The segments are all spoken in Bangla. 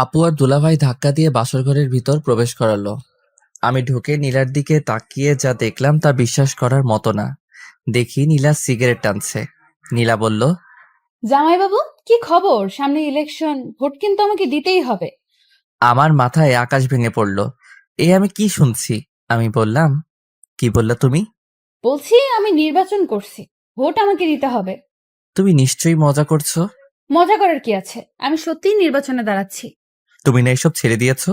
আপু আর দুলাভাই ধাক্কা দিয়ে বাসর ঘরের ভিতর প্রবেশ করালো। আমি ঢুকে নীলার দিকে তাকিয়ে যা দেখলাম তা বিশ্বাস করার মতো না। দেখি নীলা সিগারেট টানছে। নীলা বলল, জামাইবাবু, কি খবর? সামনে ইলেকশন, ভোট কিন্তু আমাকে দিতেই হবে। আমার মাথায় আকাশ ভেঙে পড়ল। আমি কি শুনছি? আমি বললাম, কি বললা তুমি? বলছি আমি নির্বাচন করছি, ভোট আমাকে দিতে হবে। তুমি নিশ্চয়ই মজা করছো। মজা করার কি আছে? আমি সত্যিই নির্বাচনে দাঁড়াচ্ছি। তুমি না এসব ছেড়ে দিয়েছো?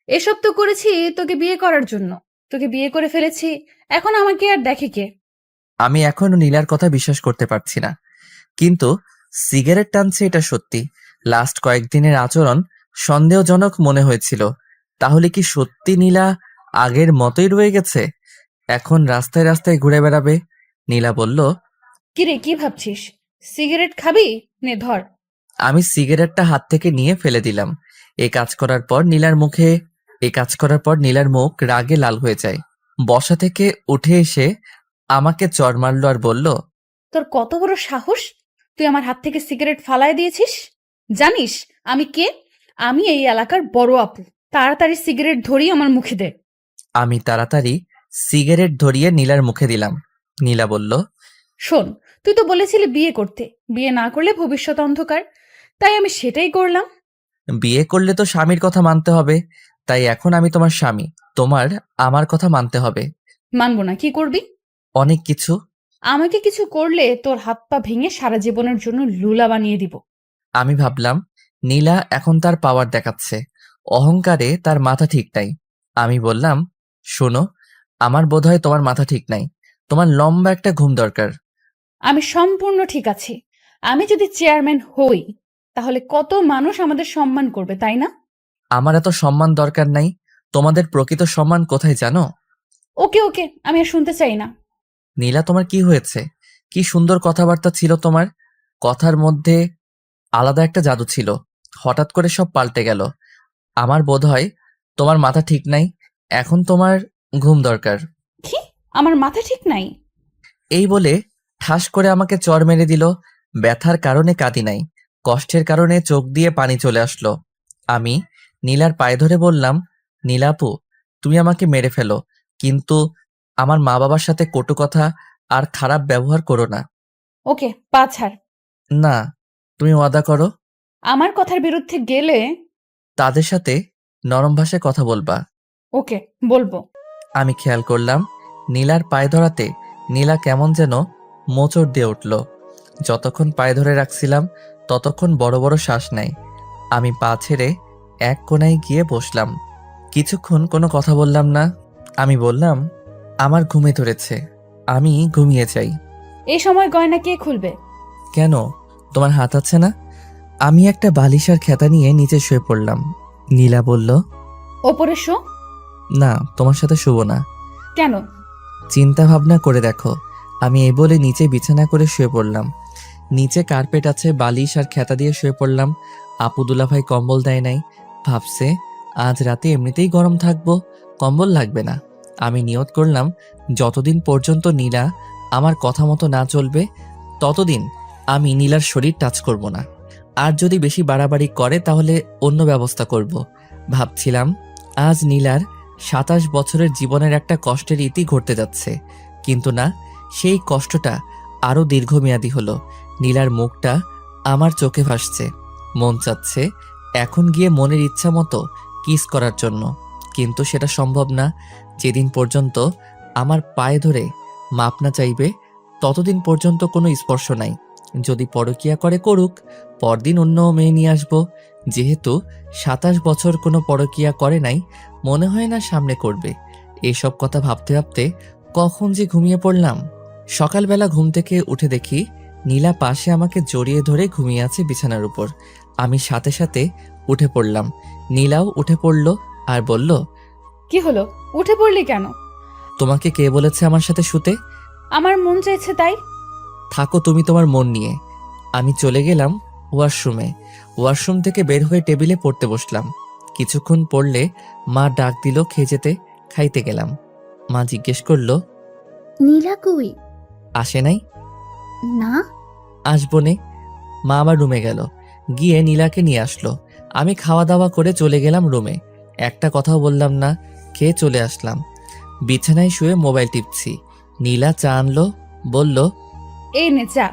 এসব তো করেছি তোকে বিয়ে করার জন্য। তোকে বিয়ে করে ফেলেছি, এখন আমাকে আর দেখে কে? আমি এখনো নীলার কথা বিশ্বাস করতে পারছি না। কিন্তু সিগারেট টানছে এটা সত্যি। লাস্ট কয়েকদিনের আচরণ সন্দেহজনক মনে হয়েছিল। তাহলে কি সত্যি নীলা আগের মতোই রয়ে গেছে? এখন রাস্তায় রাস্তায় ঘুরে বেড়াবে? নীলা বলল, কিরে, কি ভাবছিস? সিগারেট খাবি? নে ধর। আমি সিগারেটটা হাত থেকে নিয়ে ফেলে দিলাম। এই কাজ করার পর নীলার মুখ রাগে লাল হয়ে যায়। বসা থেকে উঠে এসে আমাকে চড় মারলো আর বলল, তোর কত বড় সাহস! তুই আমার হাত থেকে সিগারেট ফালায় দিয়েছিস। জানিস আমি কে? আমি এই এলাকার বড় আপু। তাড়াতাড়ি সিগারেট ধরিয়ে আমার মুখে দে। আমি তাড়াতাড়ি সিগারেট ধরিয়ে নীলার মুখে দিলাম। নীলা বলল, শোন, তুই তো বলেছিলি বিয়ে করতে, বিয়ে না করলে ভবিষ্যৎ অন্ধকার, তাই আমি সেটাই করলাম। বিয়ে করলে তো স্বামীর কথা মানতে হবে। তাই এখন আমি তোমার স্বামী, তোমার আমার কথা মানতে হবে। মানবো না, কি করবি? অনেক কিছু। আমাকে কিছু করলে তোর হাত পা ভেঙে সারা জীবনের জন্য লুলা বানিয়ে দিব। আমি ভাবলাম নীলা এখন তার পাওয়ার দেখাচ্ছে, অহংকারে তার মাথা ঠিক নাই। আমি বললাম, শোনো, আমার বোধহয় তোমার মাথা ঠিক নাই। তোমার লম্বা একটা ঘুম দরকার। আমি সম্পূর্ণ ঠিক আছি। আমি যদি চেয়ারম্যান হই, তাহলে কত মানুষ আমাদের সম্মান করবে, তাই না? আমার এত সম্মান দরকার নাই। তোমাদের প্রকৃত সম্মান কোথায় জানো? ওকে ওকে, আমি আর শুনতে চাই না। নীলা, তোমার কি হয়েছে? কি সুন্দর কথাবার্তা ছিল তোমার। কথার মধ্যে আলাদা একটা জাদু ছিল। হঠাৎ করে সব পাল্টে গেল। আমার বোধহয় তোমার মাথা ঠিক নাই। এখন তোমার ঘুম দরকার। কি? আমার মাথা ঠিক নাই? এই বলে ঠাস করে আমাকে চড় মেরে দিল। ব্যথার কারণে কাঁদি নাই, কষ্টের কারণে চোখ দিয়ে পানি চলে আসলো। আমি নীলার পায়ে ধরে বললাম, নীলাপু, তুমি আমাকে মেরে ফেলো, কিন্তু আমার মা বাবার সাথে কটু কথা আর খারাপ ব্যবহার করো না। ওকে, পা ছাড়। না, তুমি ওয়াদা করো আমার কথার বিরুদ্ধে গেলে। তাদের সাথে নরম ভাষায় কথা বলবা। ওকে, বলবো। আমি খেয়াল করলাম নীলার পায়ে ধরাতে নীলা কেমন যেন মোচড় দিয়ে উঠল। যতক্ষণ পায়ে ধরে রাখছিলাম ততক্ষণ বড় বড় শ্বাস নেয়। আমি পা ছেড়ে এক কোণায় গিয়ে বসলাম। কিছুক্ষণ কোনো কথা বললাম না। আমি বললাম, আমার ঘুমে ধরেছে, আমি ঘুমিয়ে যাই। এই সময় গয়না কে খুলবে? কেন, তোমার হাত আছে না? আমি একটা বালিশ আর খেতা নিয়ে নিচে শুয়ে পড়লাম। নীলা বলল, ওপরে শো। না, তোমার সাথে শুবো না। কেন? চিন্তা ভাবনা করে দেখো। আমি এই বলে নিচে বিছানা করে শুয়ে পড়লাম। নিচে কার্পেট আছে, বালিশ আর খেতা দিয়ে শুয়ে পড়লাম। আপু দুলাভাই কম্বল দেয় নাই। ভাবছে আজ রাতে এমনিতেই গরম থাকবো, কম্বল লাগবে না। আমি নিয়ত করলাম যতদিন পর্যন্ত নীলা আমার কথা মতো না চলবে ততদিন আমি নীলার শরীর টাচ করব না। আর যদি বেশি বাড়াবাড়ি করে তাহলে অন্য ব্যবস্থা করব। ভাবছিলাম আজ নীলার ২৭ বছরের জীবনের একটা কষ্টের ইতি ঘটতে যাচ্ছে, কিন্তু না, সেই কষ্টটা আরো দীর্ঘমেয়াদী হলো। নীলার মুখটা আমার চোখে ভাসছে। মন চাচ্ছে এখন গিয়ে মনের ইচ্ছা মতো কিস করার জন্য, কিন্তু সেটা সম্ভব না। যেদিন পর্যন্ত আমার পায়ে ধরে মাপ না চাইবে ততদিন পর্যন্ত কোনো স্পর্শ নাই। যদি পরকীয়া করে করুক, পরদিন অন্য মেয়ে নিয়ে আসবো। যেহেতু ২৭ বছর কোনো পরকীয়া করে নাই, মনে হয় না সামনে করবে। এসব কথা ভাবতে ভাবতে কখন যে ঘুমিয়ে পড়লাম। সকালবেলা ঘুম থেকে উঠে দেখি নীলা পাশে আমাকে জড়িয়ে ধরে ঘুমিয়ে আছে বিছানার উপর। আমি সাথে সাথে উঠে পড়লাম। নীলাও উঠে পড়ল আর বলল, কি হলো? উঠে পড়লি কেন? তোমাকে কে বলেছে আমার সাথে শুতে? আমার মন চাইছে তাই। থাকো তুমি তোমার মন নিয়ে। আমি চলে গেলাম ওয়াশরুমে। ওয়াশরুম থেকে বের হয়ে টেবিলে পড়তে বসলাম। কিছুক্ষণ পড়লে মা ডাক দিল খেয়ে যেতে। খাইতে গেলাম। মা জিজ্ঞেস করলো, নীলা কই? আসে নাই? না। আসবো নে। মা আবার রুমে গেল, গিয়ে নীলাকে নিয়ে আসলো। আমি খাওয়া দাওয়া করে চলে গেলাম রুমে। একটা কথাও বললাম না, খেয়ে চলে আসলাম। বিছানায় শুয়ে মোবাইল টিপছি। নীলা চা আনলো, বলল, এই নে চা।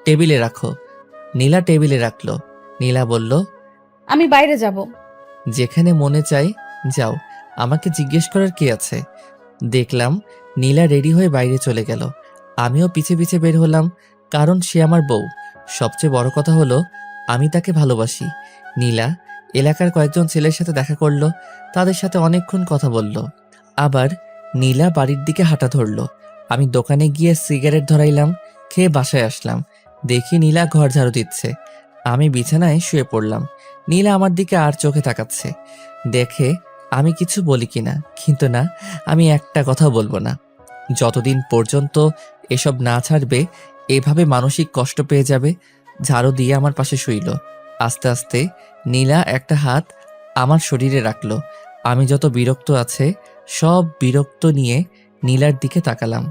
টেবিলে রাখো। নীলা টেবিলে রাখলো। নীলা বলল, আমি বাইরে যাব। যেখানে মনে চাই যাও, আমাকে জিজ্ঞেস করার কি আছে। দেখলাম নীলা রেডি হয়ে বাইরে চলে গেল। আমিও পিছে পিছে বের হলাম, কারণ সে আমার বউ। সবচেয়ে বড় কথা হলো আমি তাকে ভালোবাসি। নীলা এলাকার কয়েকজন ছেলের সাথে দেখা করলো, তাদের সাথে অনেকক্ষণ কথা বলল। আবার নীলা বাড়ির দিকে হাঁটা ধরলো। আমি দোকানে গিয়ে সিগারেট ধরাইলাম, খেয়ে বাসায় আসলাম। দেখি নীলা ঘর ঝাড়ু দিচ্ছে। আমি বিছানায় শুয়ে পড়লাম। নীলা আমার দিকে আর চোখে তাকাচ্ছে, দেখে আমি কিছু বলি কিনা। কিন্তু না, আমি একটা কথা বলবো না। যতদিন পর্যন্ত এসব না ছাড়বে, এভাবে মানসিক কষ্ট পেয়ে যাবে। ঝাড়ু দিয়ে আমার পাশে শুইল। আস্তে আস্তে নীলা একটা হাত আমার শরীরে রাখলো। আমি যত বিরক্ত আছে সব বিরক্ত নিয়ে নীলার দিকে তাকালাম।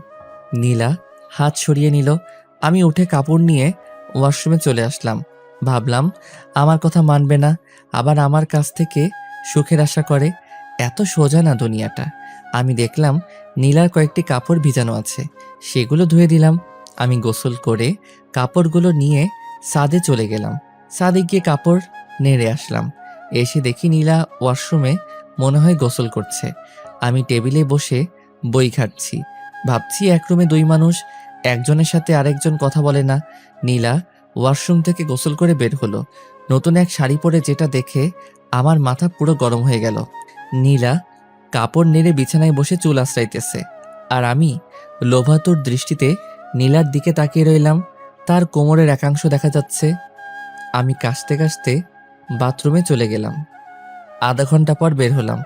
নীলা হাত সরিয়ে নিল। আমি উঠে কাপড় নিয়ে ওয়াশরুমে চলে আসলাম। ভাবলাম আমার কথা মানবে না, আবার আমার কাছ থেকে সুখের আশা করে। এত সোজা না দুনিয়াটা। আমি দেখলাম নীলার কয়েকটি কাপড় ভিজানো আছে, সেগুলো ধুয়ে দিলাম। আমি গোসল করে কাপড়গুলো নিয়ে ছাদে চলে গেলাম। ছাদে গিয়ে কাপড় নেড়ে আসলাম। এসে দেখি নীলা ওয়াশরুমে মনে হয় গোসল করছে। আমি টেবিলে বসে বই ঘাঁটছি। ভাবছি এক রুমে দুই মানুষ, একজনের সাথে আরেকজন কথা বলে না। নীলা ওয়াশরুম থেকে গোসল করে বের হলো, নতুন এক শাড়ি পরে, যেটা দেখে আমার মাথা পুরো গরম হয়ে গেল। নীলা কাপড় নেড়ে বিছানায় বসে চুল আঁচড়াইতেছে, আর আমি লোভাতুর দৃষ্টিতে নীলার দিকে তাকিয়ে রইলাম। তার কোমরের একাংশ দেখা যাচ্ছে। আমি কাশতে কাশতে বাথরুমে চলে গেলাম। আধা ঘন্টা পর বের হলাম।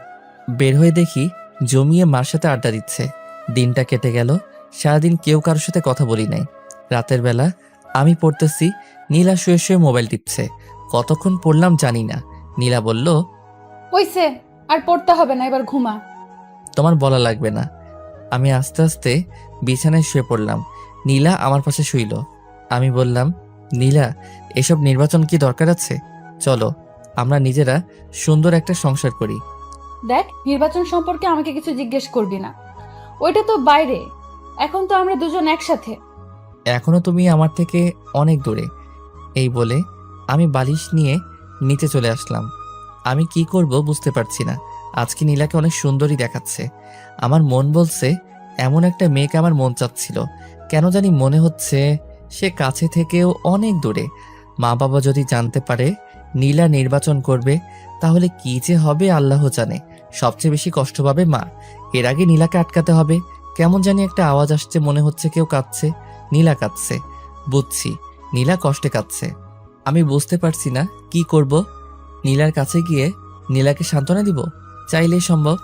বের হয়ে দেখি জমিয়ে মার সাথে আড্ডা দিচ্ছে। দিনটা কেটে গেল, সারাদিন কেউ কারোর সাথে কথা বলি নাই। রাতের বেলা আমি পড়তেছি, নীলা শুয়ে শুয়ে মোবাইল টিপছে। কতক্ষণ পড়লাম জানি না। নীলা বলল, হইছে, আর পড়তে হবে না, এবার ঘুমা। তোমার বলা লাগবে না। আমি আস্তে আস্তে বিছানায় শুয়ে পড়লাম। নীলা আমার পাশে শুইল। আমি বললাম, নীলা, এসব নির্বাচন কি দরকার আছে? চলো আমরা নিজেরা সুন্দর একটা সংসার করি। দেখ, নির্বাচন সম্পর্কে আমাকে কিছু জিজ্ঞেস করবি না, ওইটা তো বাইরে। এখন তো আমরা দুজন একসাথে। এখনো তুমি আমার থেকে অনেক দূরে। এই বলে আমি বালিশ নিয়ে নিচে চলে আসলাম। আমি কি করব বুঝতে পারছি না। আজকে নীলাকে অনেক সুন্দরী দেখাচ্ছে। আমার মন বলছে এমন একটা মেয়েকে আমার মন চাচ্ছিল। কেন জানি মনে হচ্ছে সে কাছে থেকেও অনেক দূরে। মা বাবা যদি জানতে পারে নীলা নির্বাচন করবে, তাহলে কি যে হবে আল্লাহ জানে। সবচেয়ে বেশি কষ্ট পাবে মা। এর আগে নীলাকে আটকাতে হবে। কেমন জানি একটা আওয়াজ আসছে, মনে হচ্ছে কেউ কাঁদছে। নীলা কাঁদছে, বুঝছি নীলা কষ্টে কাঁদছে। আমি বুঝতে পারছি না কি করব। নীলার কাছে গিয়ে নীলাকে সান্ত্বনা দিব, চাইলেই সম্ভব।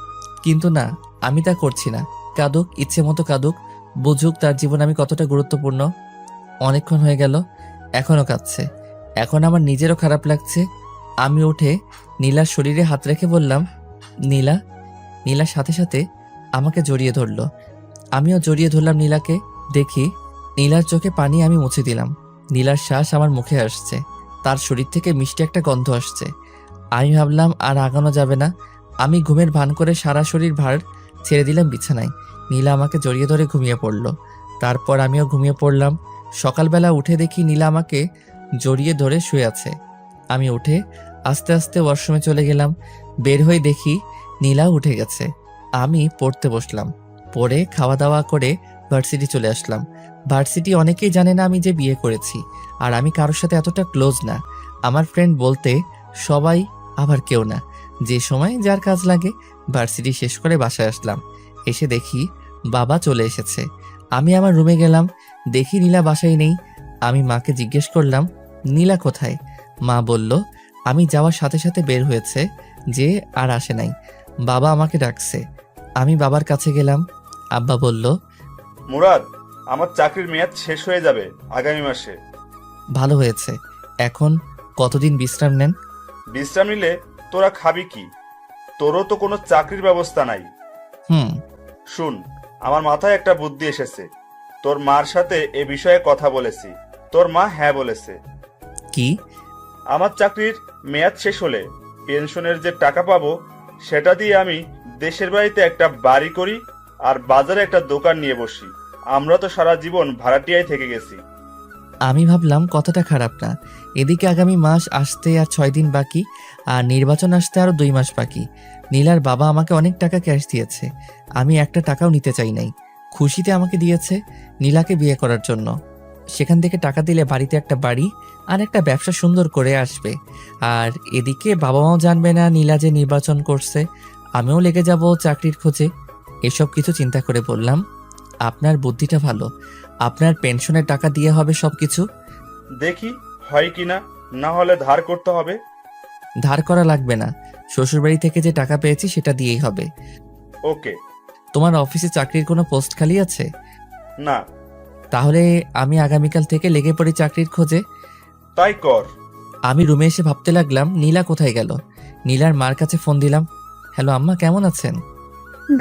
কিন্তু না, আমি তা করছি না। কাঁদুক, ইচ্ছে মতো কাঁদুক, বুঝুক তার জীবন আমি কতটা গুরুত্বপূর্ণ। অনেকক্ষণ হয়ে গেল, এখনো কাঁদছে। এখন আমার নিজেরও খারাপ লাগছে। আমি উঠে নীলার শরীরে হাত রেখে বললাম, নীলা। নীলার সাথে সাথে আমাকে জড়িয়ে ধরলো। আমিও জড়িয়ে ধরলাম নীলাকে। দেখি নীলার চোখে পানি আমি মুছে দিলাম। নীলার শ্বাস আমার মুখে আসছে, তার শরীর থেকে মিষ্টি একটা গন্ধ আসছে। আমি ভাবলাম আর আগানো যাবে না। আমি ঘুমের ভান করে সারা শরীর ভার ছেড়ে দিলাম বিছানায়। নীলা আমাকে জড়িয়ে ধরে ঘুমিয়ে পড়ল। তারপর আমিও ঘুমিয়ে পড়লাম। সকালবেলা উঠে দেখি নীলা আমাকে জড়িয়ে ধরে শুয়ে আছে। আমি উঠে আস্তে আস্তে ওয়াশরুমে চলে গেলাম। বের হয়ে দেখি নীলাও উঠে গেছে। আমি পড়তে বসলাম। পড়ে খাওয়া দাওয়া করে ভার্সিটি চলে আসলাম। ভার্সিটি অনেকেই জানে না আমি যে বিয়ে করেছি, আর আমি কারোর সাথে এতটা ক্লোজ না। আমার ফ্রেন্ড বলতে সবাই, আবার কেউ না। যে সময় যার কাজ লাগে। ভার্সিটি শেষ করে বাসায় আসলাম। এসে দেখি বাবা চলে এসেছে। আমি আমার রুমে গেলাম, দেখি নীলা বাসায় নেই। আমি মাকে জিজ্ঞেস করলাম, নীলা কোথায়? মা বলল আমি যাওয়ার সাথে সাথে বের হয়েছে, যে আর আসে নাই। বাবা আমাকে ডাকছে। আমি বাবার কাছে গেলাম। আব্বা বলল, মুরাদ, আমার চাকরির মেয়াদ শেষ হয়ে যাবে আগামী মাসে। ভালো হয়েছে। এখন কতদিন বিশ্রাম নেন? বিশ্রাম নিলে তোরা খাবি কি? তোরও তো কোনো চাকরির ব্যবস্থা নাই। হুম। শুন, আমার মাথায় একটা বুদ্ধি এসেছে। তোর মার সাথে এ বিষয়ে কথা বলেছি, তোর মা হ্যাঁ বলেছে। কি? আমার চাকরির মেয়াদ শেষ হলে পেনশনের যে টাকা পাবো সেটা দিয়ে আমি দেশের বাড়িতে একটা বাড়ি করি আর বাজারে একটা দোকান নিয়ে বসি। আমরা তো সারা জীবন ভাড়াটিয়ায় থেকে গেছি। আমি ভাবলাম কথাটা খারাপ না। এদিকে আগামী মাস আসতে আর 6 দিন বাকি, আর নির্বাচন আসতে আরো 2 মাস বাকি। নীলার বাবা আমাকে অনেক টাকা ক্যাশ দিয়েছে, আমি একটা টাকাও নিতে চাই নাই। খুশিতে আমাকে দিয়েছে নীলাকে বিয়ে করার জন্য। সেখান থেকে টাকা দিলে বাড়িতে একটা বাড়ি আর একটা ব্যবসা সুন্দর করে আসবে। আর এদিকে বাবা মাও জানবে না নীলা যে নির্বাচন করছে, আমিও লেগে যাব চাকরির খোঁজে। এসব কিছু চিন্তা করে বললাম, আপনার বুদ্ধিটা ভালো, আপনার পেনশনের টাকা দিয়ে হবে সবকিছু। দেখি হয় কিনা, না হলে ধার করতে হবে। ধার করা লাগবে না, শ্বশুরবাড়ি থেকে যে টাকা পেয়েছি সেটা দিয়েই হবে। ওকে। তোমার অফিসে চাকরির কোনো পোস্ট খালি আছে? না। তাহলে আমি আগামীকাল থেকে লেগে পড়ি চাকরির খোঁজে। তাই কর। আমি রুমে এসে ভাবতে লাগলাম নীলা কোথায় গেল। নীলার মার কাছে ফোন দিলাম। হ্যালো আম্মা, কেমন আছেন?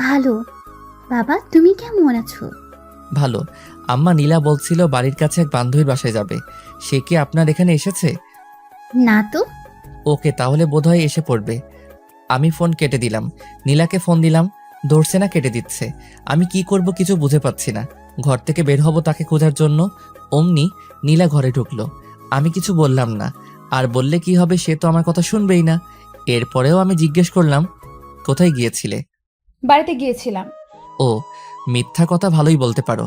ভালো। বাবা তুমি কেমন আছো? ভালো। আম্মা, নীলা বলছিল বাড়ির কাছে এক বান্ধবীর বাসায় যাবে, সে কি আপনার এখানে এসেছে? না তো। ওকে, তাহলে বোধহয় এসে পড়বে। আমি ফোন কেটে দিলাম। নীলাকে ফোন দিলাম, ধরছে না, কেটে দিচ্ছে। আমি কি করব কিছু বুঝে পাচ্ছি না। ঘর থেকে বের হব তাকে খোঁজার জন্য, অমনি নীলা ঘরে ঢুকলো। আমি কিছু বললাম না, আর বললে কি হবে, সে তো আমার কথা শুনবেই না। এরপরেও আমি জিজ্ঞেস করলাম, কোথায় গিয়েছিলে? বাড়িতে গিয়েছিলাম। ও, মিথ্যা কথা ভালোই বলতে পারো।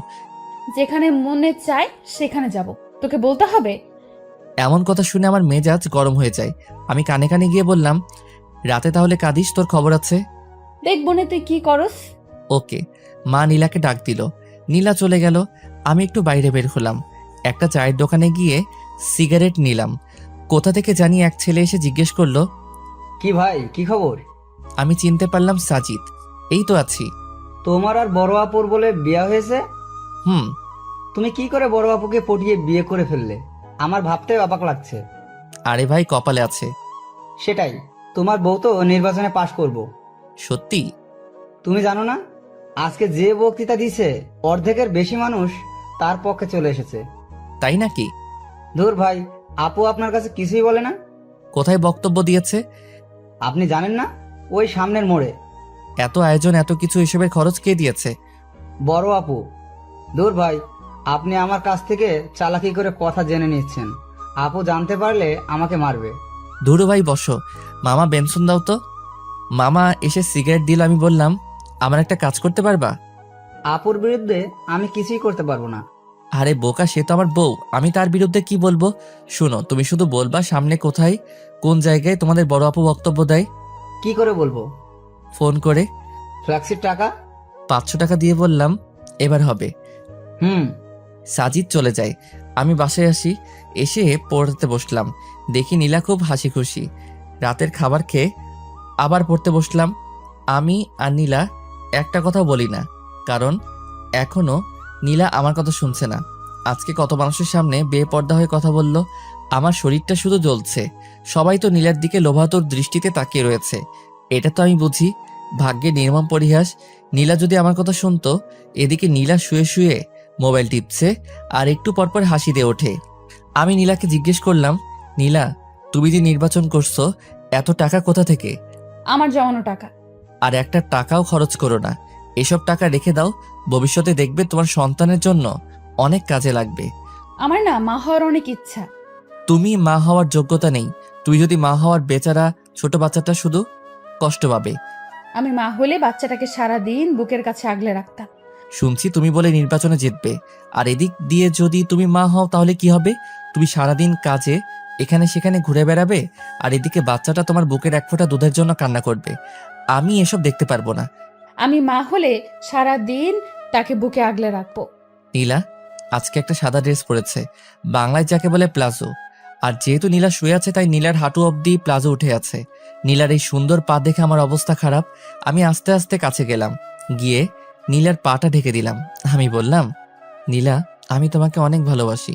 যেখানে মনে চায় সেখানে যাব, তোকে বলতে হবে? এমন কথা শুনে আমার মেজাজ গরম হয়ে যায়। আমি কানে কানে গিয়ে বললাম, রাতে তাহলে কাঁদিস, তোর খবর আছে। দেখবো না তুই কি করস। ওকে। মা নীলাকে ডাক দিল। নীলা চলে গেল। আমি একটু বাইরে বের হলাম। একটা চায়ের দোকানে গিয়ে সিগারেট নিলাম। কোথা থেকে জানি এক ছেলে এসে জিজ্ঞেস করলো, কি ভাই, কি খবর? আমি চিনতে পারলাম সাজিদ। এই তো আছি। তোমার আর বড় আপুর বলে বিয়ে হয়েছে? হুম। তুমি কি করে বড় আপুকে পটিয়ে বিয়ে করে ফেললে? আমার ভাবতে অবাক লাগছে। আরে ভাই, কপালে আছে। সেটাই, তোমার বউ তো নির্বাচনে পাশ করব। সত্যি? তুমি জানো না, আজকে যে বক্তৃতা দিছে অর্ধেকের বেশি মানুষ তার পক্ষে চলে এসেছে। তাই নাকি? ধুর ভাই, আপু আপনার কাছে কিছুই বলে না? কোথায় বক্তব্য দিয়েছে? আপনি জানেন না, ওই সামনের মোড়ে। এত আয়োজন, এত কিছু, এসবের খরচ কে দিয়েছে? বড় আপু। ধুর ভাই, আপনি আমার কাছ থেকে চালাকি করে কথা জেনে নিচ্ছেন। আপু জানতে পারলে আমাকে মারবে। ধুরু ভাই, বসো। মামা বেনসন দাও তো। মামা এসে সিগারেট দিল। আমি বললাম, আমার একটা কাজ করতে পারবা? আপুর বিরুদ্ধে আমি কিছুই করতে পারবো না। আরে বোকা, সে তো আমার বউ, আমি তার বিরুদ্ধে কি বলবো? শুনো, তুমি শুধু বলবা সামনে কোথায়, কোন জায়গায় তোমাদের বড় আপু বক্তব্য দেয়। কি করে বলবো? ফোন করে। ফ্ল্যাক্সির টাকা? 500 টাকা দিয়ে বললাম, এবার হবে। হুম। সাজিদ চলে যায়। আমি বাসায় আসি, এসে পড়তে বসলাম। দেখি নীলা খুব হাসি খুশি। রাতের খাবার খেয়ে আবার পড়তে বসলাম। আমি আর নীলা একটা কথা বলি না, কারণ এখনো নীলা আমার কথা শুনছে না। আজকে কত মানুষের সামনে বেপর্দা হয়ে কথা বলল। আমার শরীরটা শুধু জ্বলছে। সবাই তো নীলার দিকে লোভাতুর দৃষ্টিতে তাকিয়ে রয়েছে। এটা তো আমি বুঝি। ভাগ্যে নির্মম পরিহাস, নীলা যদি আমার কথা শুনতো। এদিকে নীলা শুয়ে শুয়ে মোবাইল টিপছে আর একটু পরপর হাসি দিয়ে ওঠে। আমি নীলাকে জিজ্ঞেস করলাম, নীলা, তুমি যে নির্বাচন করছো, এত টাকা কোথা থেকে? আমার জমানো টাকা। আর একটা টাকাও খরচ করো না, এসব টাকা রেখে দাও। ভবিষ্যতে দেখবে তোমার সন্তানের জন্য অনেক কাজে লাগবে। আমার না মা হওয়ার অনেক ইচ্ছা। তুমি মা হওয়ার যোগ্যতা নেই। তুই যদি মা হওয়ার, বেচারা ছোট বাচ্চাটা শুধু কষ্ট পাবে। আমি মা হলে বাচ্চাটাকে সারা দিন বুকের কাছে আগলে রাখতাম। শুনছি তুমি বলে নির্বাচনে জিতবে, আর এদিক দিয়ে যদি তুমি মা হও তাহলে কি হবে? তুমি সারাদিন কাজে এখানে সেখানে ঘুরে বেড়াবে, আর এদিকে বাচ্চাটা তোমার বুকের এক ফোঁটা দুধের জন্য কান্না করবে। আমি এসব দেখতে পারবো না। আমি মা হলে সারা দিন তাকে বুকে আগলে রাখবো। নীলা আজকে একটা সাদা ড্রেস পরেছে, বাংলায় যাকে বলে প্লাজো। আর যেহেতু নীলা শুয়ে আছে, তাই নীলার হাঁটু অবধি প্লাজো উঠে আছে। নীলার এই সুন্দর পা দেখে আমার অবস্থা খারাপ। আমি আস্তে আস্তে কাছে গেলাম, গিয়ে নীলার পাটা ঢেকে দিলাম। আমি বললাম, নীলা, আমি তোমাকে অনেক ভালোবাসি।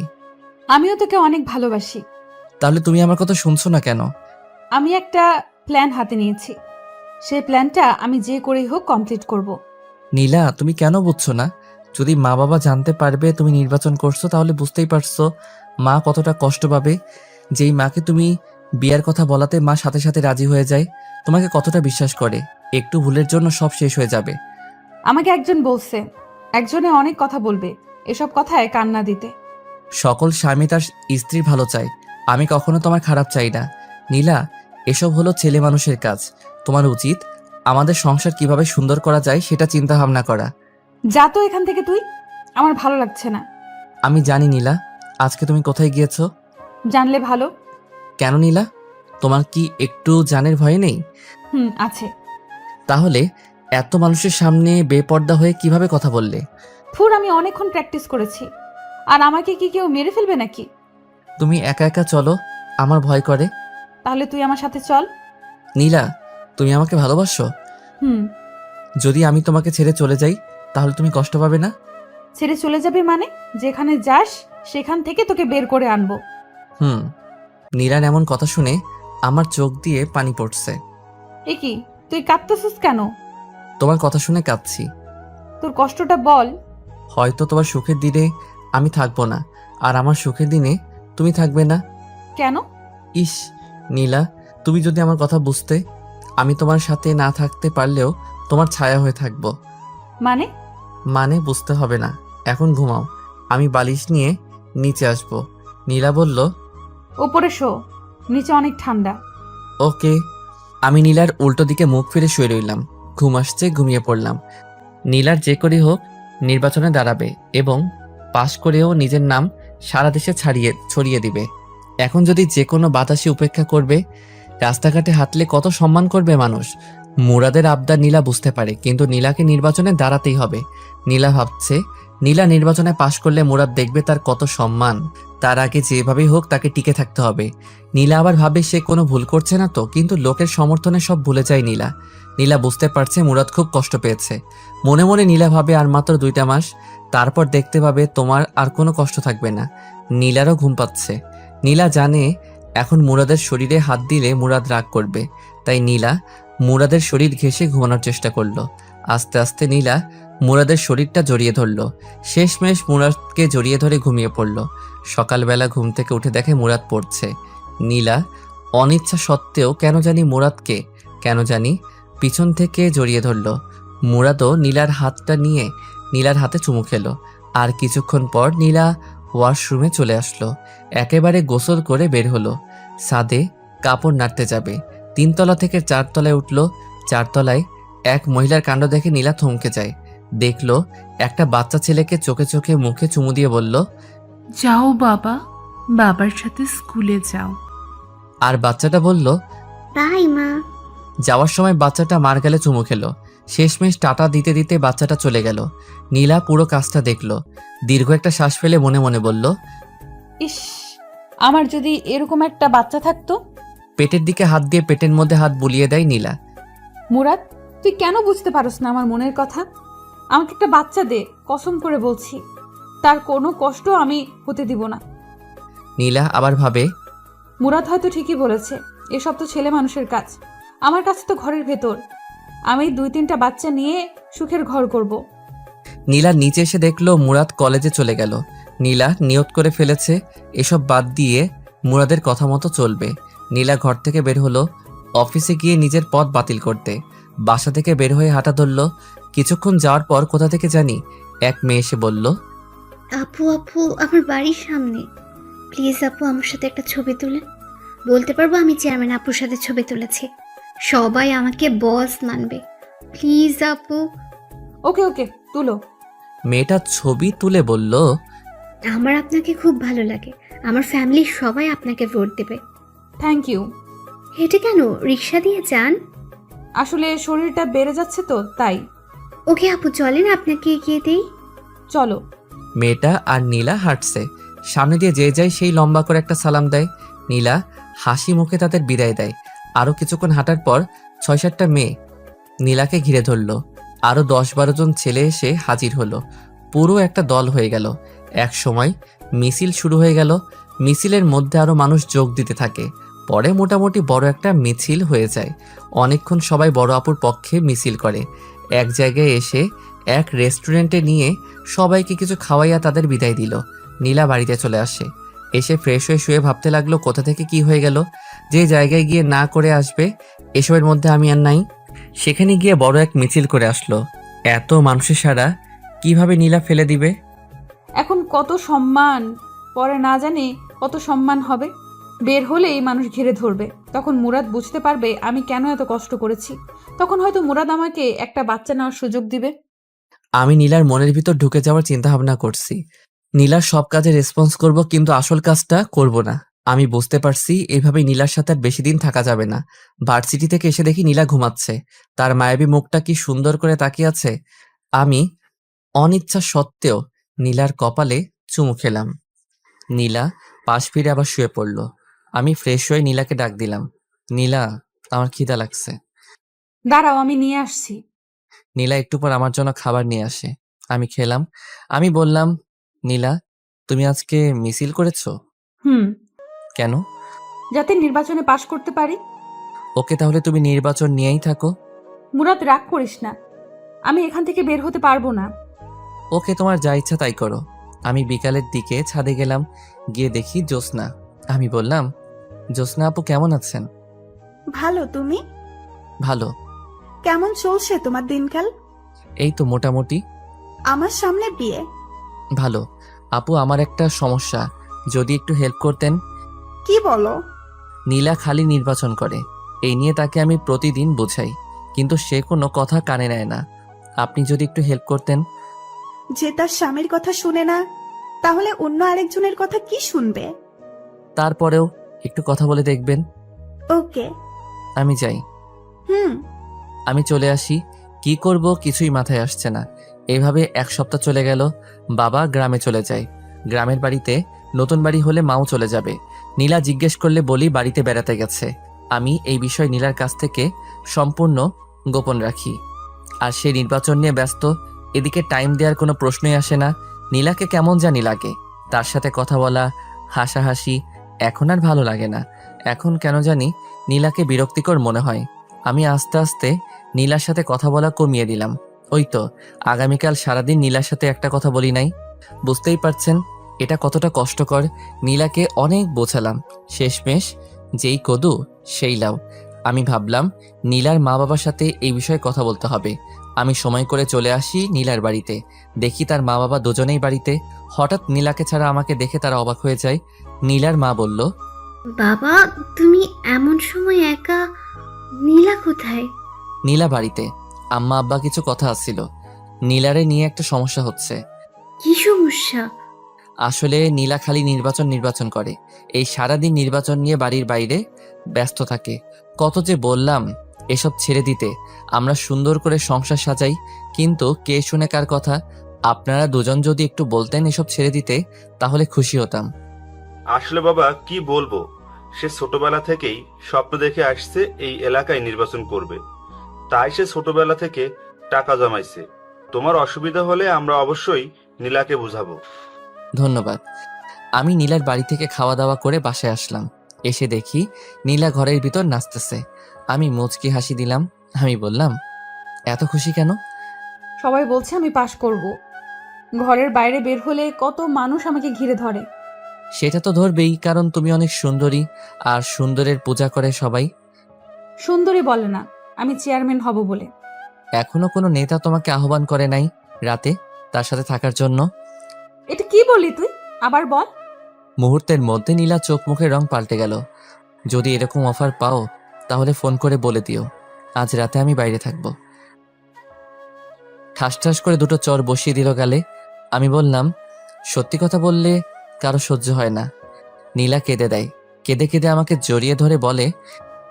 আমিও তোকে অনেক ভালোবাসি। তাহলে তুমি আমার কথা শুনছো না কেন? আমি একটা প্ল্যান হাতে নিয়েছি, সেই প্ল্যানটা আমি যে করেই হোক কমপ্লিট করব। নীলা, তুমি কেন বুঝছো না? যদি মা বাবা জানতে পারবে তুমি নির্বাচন করছো, তাহলে বুঝতেই পারছো মা কতটা কষ্ট পাবে। যেই মাকে তুমি বিয়ার কথা বলাতে মা সাথে সাথে রাজি হয়ে যায়, তোমাকে কতটা বিশ্বাস করে। একটু ভুলের জন্য সব শেষ হয়ে যাবে। আমাকে একজন বলছে একজনে অনেক কথা বলবে, এসব কথায় কান্না দিতে। সকল স্বামী তার স্ত্রীর ভালো চায়, আমি কখনো তোমার খারাপ চাই না। নীলা, এসব হলো ছেলে মানুষের কাজ। তোমার উচিত আমাদের সংসার কিভাবে সুন্দর করা যায় সেটা চিন্তা ভাবনা করা। যা তো এখান থেকে তুই, আমার ভালো লাগছে না। আমি জানি নীলা, আজকে তুমি কোথায় গিয়েছো। জানলে ভালো। কেন নীলা, তোমার কি একটু জানের ভয় নেই? আছে। তাহলে এত মানুষের সামনে বেপর্দা হয়ে কিভাবে কথা বললে? আমি অনেকক্ষণ প্র্যাকটিস করেছি। আর আমাকে কি কেউ মেরে ফেলবে নাকি? তুমি একা একা চলো, আমার ভয় করে। তাহলে তুই আমার সাথে চল। নীলা, তুমি আমাকে ভালোবাসো? হুম। যদি আমি তোমাকে ছেড়ে চলে যাই তাহলে তুমি কষ্ট পাবে না? ছেড়ে চলে যাবি মানে? যেখানে যাস সেখান থেকে তোকে বের করে আনবো। নীলার এমন কথা শুনে আমার চোখ দিয়ে পানি পড়ছে। এ কি, তুই কাঁদতেছিস কেন? তোমার কথা শুনে কাঁদছি। তোর কষ্টটা বল। হয়তো তোমার সুখের দিনে আমি থাকবো না, আর আমার সুখের দিনে তুমি থাকবে না। কেন? ইস নীলা, তুমি যদি আমার কথা বুঝতে, আমি তোমার সাথে না থাকতে পারলেও তোমার ছায়া হয়ে থাকবো। মানে বুঝতে হবে না, এখন ঘুমাও, আমি বালিশ নিয়ে নিচে আসবো। নীলা বলল, ওপরে শো, নিচে অনেক ঠান্ডা। ওকে। আমি নীলার উল্টো দিকে মুখ ফিরে শুয়ে রইলাম। ঘুম আসছে, ঘুমিয়ে পড়লাম। নীলার যে করেই হোক নির্বাচনে দাঁড়াবে এবং পাশ করেও নিজের নাম সারা দেশে ছড়িয়ে দিবে। এখন যদি যে কোনো বাতাসে উপেক্ষা করবে, রাস্তাঘাটে হাঁটলে কত সম্মান করবে মানুষ। মুরাদের আবদার নীলা বুঝতে পারে, কিন্তু নীলাকে নির্বাচনে দাঁড়াতেই হবে। নীলা ভাবছে, নীলা নির্বাচনে পাশ করলে মুরাদ দেখবে তার কত সম্মান। তার আগে যেভাবেই হোক তাকে টিকে থাকতে হবে। নীলা আবার ভাবে সে কোনো ভুল করছে না তো, কিন্তু লোকের সমর্থনে সব ভুলে যায় নীলা। নীলা বুঝতে পারছে মুরাদ খুব কষ্ট পেয়েছে। মনে মনে নীলা ভাবে আর মাত্র 2টা মাস, তারপর দেখতে পাবে তোমার আর কোনো কষ্ট থাকবে না। নীলারও ঘুম পাচ্ছে। নীলা জানে এখন মুরাদের শরীরে হাত দিলে মুরাদ রাগ করবে, তাই নীলা মুরাদের শরীর ঘেঁষে ঘুমানোর চেষ্টা করলো। আস্তে আস্তে নীলা মুরাদের শরীরটা জড়িয়ে ধরলো। শেষমেশ মুরাদকে জড়িয়ে ধরে ঘুমিয়ে পড়ল। সকালবেলা ঘুম থেকে উঠে দেখে মুরাদ পড়ছে। নীলা অনিচ্ছা সত্ত্বেও কেন জানি পিছন থেকে জড়িয়ে ধরল। মুরাদও নীলার হাতটা নিয়ে নীলার হাতে চুমু খেলো। আর কিছুক্ষণ পর নীলা ওয়াশরুমে চলে আসলো। একেবারে গোসল করে বের হলো। ছাদে কাপড় নাড়তে যাবে। 3 তলা থেকে 4 তলায় উঠল। 4 তলায় এক মহিলার কাণ্ড দেখে নীলা থমকে যায়। দেখলো একটা বাচ্চা ছেলেকে চোখে চোখে মুখে চুমু দিয়ে বলল, যাও বাবা, বাবার সাথে স্কুলে যাও। আর বাচ্চাটা বলল, বাই মা। যাওয়ার সময় বাচ্চাটা মার গালে চুমু খেলো। শেষমেশ টাটা দিতে দিতে বাচ্চাটা চলে গেল। নীলা পুরো কাজটা দেখলো। দীর্ঘ একটা শ্বাস ফেলে মনে মনে বলল, ইস, আমার যদি এরকম একটা বাচ্চা থাকতো। পেটের দিকে হাত দিয়ে পেটের মধ্যে হাত বুলিয়ে দেয় নীলা। মুরাদ, তুই কেন বুঝতে পারস না আমার মনের কথা? আমাকে একটা বাচ্চা দে, কসম করে বলছি। তার কোনো কষ্ট আমি হতে দিব না। নীলা আবার ভাবে, মুরাদ হয়তো ঠিকই বলেছে, এসব তো ছেলে মানুষের কাজ। আমার কাছে তো ঘরের ভেতর। আমি 2-3টা বাচ্চা নিয়ে সুখের ঘর করব। নীলা নিচে এসে দেখলো মুরাদ কলেজে চলে গেল। নীলা নিয়ত করে ফেলেছে এসব বাদ দিয়ে মুরাদের কথা মতো চলবে। নীলা ঘর থেকে বের হলো অফিসে গিয়ে নিজের পথ বাতিল করতে। বাসা থেকে বের হয়ে হাঁটা ধরলো। কিছুক্ষণ যাওয়ার পর কোথা থেকে জানি এক মেয়ে এসে বলল, আপু আপু, আমার বাড়ির সামনে। প্লিজ আপু, আমার সাথে একটা ছবি তুলেন। বলতে পারবো আমি চেয়ারম্যান আপুর সাথে ছবি তুলেছি। সবাই আমাকে বস মানবে। প্লিজ আপু। ওকে ওকে, তুলো। মেয়েটা ছবি তুলে বলল, আমার আপনাকে খুব ভালো লাগে। আমার ফ্যামিলির সবাই আপনাকে ভোট দেবে। Thank you. হেঁটে কেন, রিক্সা দিয়ে যান। আসলে শরীরটা বেড়ে যাচ্ছে তো তাই। ওকে আপু, চলেন আপনাকে এগিয়ে দেই। চলো। মেয়েটা আর নীলা হাঁটছে। সামনে দিয়ে যে যায় সেই লম্বা করে একটা সালাম দেয়। নীলা হাসি মুখে তাদের বিদায় দেয়। আরও কিছুক্ষণ হাঁটার পর 6-7টা মেয়ে নীলাকে ঘিরে ধরল। আরও 10-12 জন ছেলে এসে হাজির হলো। পুরো একটা দল হয়ে গেল। এক সময় মিছিল শুরু হয়ে গেল। মিছিলের মধ্যে আরও মানুষ যোগ দিতে থাকে। পরে মোটামুটি বড় একটা মিছিল হয়ে যায়। অনেকক্ষণ সবাই বড় আপুর পক্ষে মিছিল করে। এক জায়গায় এসে এক রেস্টুরেন্টে নিয়ে সবাইকে কিছু খাওয়াইয়া তাদের বিদায় দিল। নীলা বাড়িতে চলে আসে। এসে ফ্রেশ হয়ে শুয়ে ভাবতে লাগলো কোথা থেকে কি হয়ে গেল। যে জায়গায় গিয়ে না করে আসবে এসবের মধ্যে আমি আর নাই। সেখানে গিয়ে বড় এক মিছিল করে আসলো। এত মানুষের সারা কিভাবে নীলা ফেলে দিবে? এখন কত সম্মান, পরে না জানি কত সম্মান হবে। বের হলেই মানুষ ঘিরে ধরবে। তখন মুরাদ বুঝতে পারবে আমি কেন এত কষ্ট করেছি। তখন হয়তো মুরাদ আমাকে একটা বাচ্চা নেওয়ার সুযোগ দিবে। আমি নীলার মনের ভিতর ঢুকে যাওয়ার চিন্তা ভাবনা করছি। নীলার সব কাজে রেসপন্স করব, কিন্তু আসল কাজটা করব না। আমি বুঝতে পারছি এইভাবেই নীলার সাথে আর বেশি দিন থাকা যাবে না। ভার্সিটি থেকে এসে দেখি নীলা ঘুমাচ্ছে। তার মায়াবী মুখটা কি সুন্দর করে তাকিয়ে আছে। আমি অনিচ্ছা সত্ত্বেও নীলার কপালে চুমু খেলাম। নীলা পাশ ফিরে আবার শুয়ে পড়ল। আমি ফ্রেশ হয়ে নীলাকে ডাক দিলাম, নীলা, আমার খিদা লাগছে। দাঁড়াও, আমি নিয়ে আসছি। নীলা একটু পর আমার জন্য খাবার নিয়ে আসে। আমি খেলাম। আমি বললাম, নীলা, তুমি আজকে মিছিল করেছো? হুম। কেন? যাতে নির্বাচনে পাশ করতে পারি। ওকে, তাহলে তুমি নির্বাচন নিয়েই থাকো। মুরাদ, রাগ করিস না, আমি এখান থেকে বের হতে পারবো না। ওকে, তোমার যা ইচ্ছা তাই করো। আমি বিকালের দিকে ছাদে গেলাম। গিয়ে দেখি জ্যোৎস্না। আমি বললাম, জ্যোৎস্না আপু কেমন আছেন? ভালো। তুমি? ভালো। কেমন চলছে তোমার দিনকাল? এই তো মোটামুটি। আমার সামনে বিয়ে। ভালো। আপু, আমার একটা সমস্যা, যদি একটু হেল্প করতেন। কি বলো? নীলা খালি নির্বাচন করে, এই নিয়ে তাকে আমি প্রতিদিন বোঝাই, কিন্তু সে কোনো কথা কানে নেয় না। আপনি যদি একটু হেল্প করতেন। যে তার স্বামীর কথা শুনে না, তাহলে অন্য আরেকজনের কথা কি শুনবে? তারপরেও একটু কথা বলে দেখবেন। ওকে। আমি যাই। হুম। আমি চলে আসি। কি করব কিছুই মাথায় আসছে না। এইভাবে এক সপ্তাহ চলে গেল। বাবা গ্রামে চলে যায়। গ্রামের বাড়িতে নতুন বাড়ি হলে মাও চলে যাবে। নীলা জিজ্ঞেস করলে বলি বাড়িতে বেড়াতে গেছে। আমি এই বিষয় নীলার কাছ থেকে সম্পূর্ণ গোপন রাখি। আর সে নির্বাচন নিয়ে ব্যস্ত। এদিকে টাইম দেওয়ার কোনো প্রশ্নই আসে না। নীলাকে কেমন জানি লাগে। তার সাথে কথা বলা, হাসাহাসি এখন আর ভালো লাগে না। এখন কেন জানি নীলাকে বিরক্তিকর মনে হয়। আমি আস্তে আস্তে নীলার সাথে কথা বলা কমিয়ে দিলাম। ওই তো, আগামীকাল সারাদিন নীলার সাথে একটা কথা বলি নাই। বুঝতেই পারছেন এটা কতটা কষ্টকর। নীলাকে অনেক বোঝালাম, শেষমেশ যেই কদু সেই লাউ। আমি ভাবলাম নীলার মা বাবার সাথে এই বিষয়ে কথা বলতে হবে। আমি সময় করে চলে আসি নীলার বাড়িতে। দেখি তার মা বাবা দুজনেই বাড়িতে। হঠাৎ নীলাকে ছাড়া আমাকে দেখে তারা অবাক হয়ে যায়। নীলার মা বলল, বাবা, তুমি এমন সময় একা? নীলা কোথায়? নীলা বাড়িতে। আম্মা আব্বা কিছু কথা আসছিল। নীলারে নিয়ে একটা সমস্যা হচ্ছে। কি সমস্যা? আসলে নীলা খালি নির্বাচন করে। এই সারাদিন নির্বাচন নিয়ে বাড়ির বাইরে ব্যস্ত থাকে। কত যে বললাম এসব ছেড়ে দিতে, আমরা সুন্দর করে সংসার সাজাই, কিন্তু কে শুনে কার কথা। আপনারা দুজন যদি একটু বলতেন এসব ছেড়ে দিতে, তাহলে খুশি হতাম। আসলে বাবা কি বলবো, সে ছোটবেলা থেকেই স্বপ্ন দেখে আসছে এই এলাকায় নির্বাচন করবে। তাই সে ছোটবেলা থেকে টাকা জমাইছে। তোমার অসুবিধা হলে আমরা অবশ্যই নীলাকে বুঝাবো। ধন্যবাদ। আমি নীলার বাড়ি থেকে খাওয়া দাওয়া করে বাসায় আসলাম। এসে দেখি নীলা ঘরের ভিতর নাচতেছে। আমি মুচকি হাসি দিলাম। আমি বললাম, এত খুশি কেন? সবাই বলছে আমি পাশ করব। ঘরের বাইরে বের হলে কত মানুষ আমাকে ঘিরে ধরে। সেটা তো ধরবেই, কারণ তুমি অনেক সুন্দরী, আর সুন্দরের পূজা করে সবাই। সুন্দরী বলে না, আমি চেয়ারম্যান হব বলে। এখনো কোনো নেতা তোমাকে আহ্বান করে নাই রাতে তার সাথে থাকার জন্য? এটা কি বলি তুই? আবার বল। মুহূর্তের মধ্যে নীলা চোখ মুখের রং পাল্টে গেল। যদি এরকম অফার পাও তাহলে ফোন করে বলে দিও আজ রাতে আমি বাইরে থাকবো। ঠাস ঠাস করে দুটো চর বসিয়ে দিল গালে। আমি বললাম, সত্যি কথা বললে কারো সহ্য হয় না। নীলা কেঁদে দেয়। কেঁদে কেঁদে আমাকে জড়িয়ে ধরে বলে,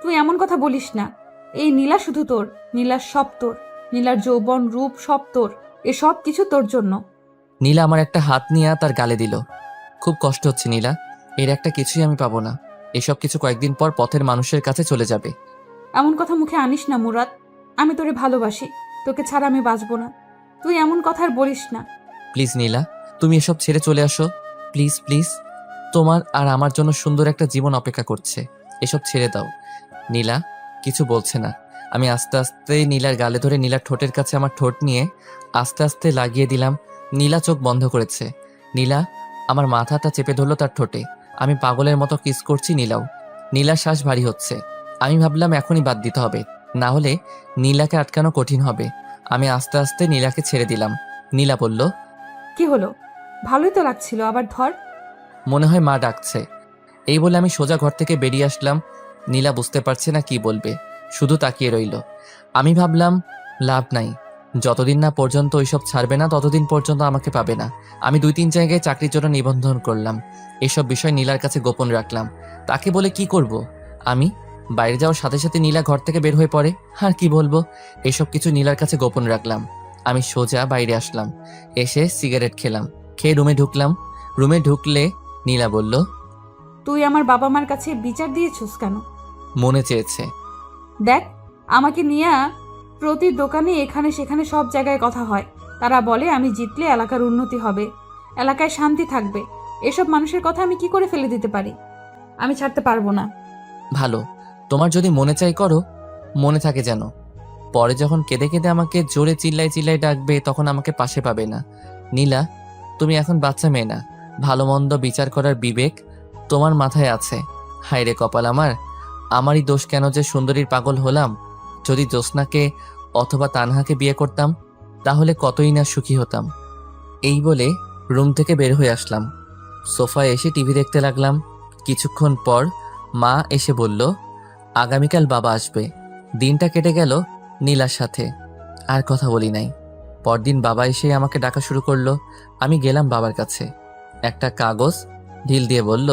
তুই এমন কথা বলিস না। এই নীলা শুধু তোর, নীলার সব তোর। নীলার যৌবন রূপ সব তোর, এসব কিছু তোর জন্য। নীলা আমার একটা হাত নিয়ে তার গালে দিল। খুব কষ্ট হচ্ছে নীলা, এর একটা কিছুই আমি পাবো না। এসব কিছু কয়েকদিন পর পথের মানুষের কাছে চলে যাবে। এমন কথা মুখে আনিস না মুরাদ। আমি তোরে ভালোবাসি, তোকে ছাড়া আমি বাঁচবো না। তুই এমন কথা আর বলিস না। প্লিজ নীলা, তুমি এসব ছেড়ে চলে আসো। প্লিজ প্লিজ, তোমার আর আমার জন্য সুন্দর একটা জীবন অপেক্ষা করছে। এসব ছেড়ে দাও। নীলা কিছু বলছে না। আমি আস্তে আস্তে নীলার গালে ধরে নীলার ঠোঁটের কাছে আমার ঠোঁট নিয়ে আস্তে আস্তে লাগিয়ে দিলাম। নীলা চোখ বন্ধ করেছে। নীলা আমার মাথাটা চেপে ধরলো তার ঠোঁটে। আমি পাগলের মতো কিস করছি নীলাও। নীলার শ্বাস ভারী হচ্ছে। আমি ভাবলাম এখনই বাদ দিতে হবে, না হলে নীলাকে আটকানো কঠিন হবে। আমি আস্তে আস্তে নীলাকে ছেড়ে দিলাম। নীলা বলল, কি হলো? ভালোই তো লাগছিল, আবার ধর। মনে হয় মা ডাকছে। এই বলে আমি সোজা ঘর থেকে বেরিয়ে আসলাম। নীলা বুঝতে পারছে না কি বলবে, শুধু তাকিয়ে রইল। আমি ভাবলাম লাভ নাই, যতদিন না পর্যন্ত ওইসব ছাড়বে না ততদিন পর্যন্ত আমাকে পাবে না। আমি 2-3 জায়গায় চাকরির জন্য নিবন্ধন করলাম। এসব বিষয় নীলার কাছে গোপন রাখলাম। তাকে বলে কি করব? আমি বাইরে যাওয়ার সাথে সাথে নীলা ঘর থেকে বের হয়ে পড়ে। আর কি বলবো, এসব কিছু নীলার কাছে গোপন রাখলাম। আমি সোজা বাইরে আসলাম, এসে সিগারেট খেলাম, খেয়ে রুমে ঢুকলাম। রুমে ঢুকলে নীলা বলল, তুই আমার বাবা মার কাছে বিচার দিয়েছিস কেন? মনে চেয়েছে। দেখ, আমাকে নিয়ে প্রতি দোকানে এখানে সেখানে সব জায়গায় কথা হয়। তারা বলে আমি জিতলে এলাকার উন্নতি হবে, এলাকায় শান্তি থাকবে। এসব মানুষের কথা আমি কি করে ফেলে দিতে পারি? আমি ছাড়তে পারবো না। ভালো, তোমার যদি মনে চাই করো, মনে থাকে যেন। পরে যখন কেঁদে কেঁদে আমাকে জোরে চিল্লাই চিল্লাই ডাকবে তখন আমাকে পাশে পাবে না। নীলা, তুমি এখন বাচ্চা মেয়ে না, ভালো মন্দ বিচার করার বিবেক তোমার মাথায় আছে। হায় রে কপাল আমার, আমারই দোষ কেন যে সুন্দরীর পাগল হলাম। যদি জ্যোৎস্নাকে অথবা তানহাকে বিয়ে করতাম তাহলে কতই না সুখী হতাম। এই বলে রুম থেকে বের হয়ে আসলাম। সোফায় এসে টিভি দেখতে লাগলাম। কিছুক্ষণ পর মা এসে বলল, আগামীকাল বাবা আসবে। দিনটা কেটে গেল নীলার সাথে, আর কথা বলি নাই। পরদিন বাবা এসে আমাকে ডাকা শুরু করলো। আমি গেলাম বাবার কাছে। একটা কাগজ ঢিল দিয়ে বলল,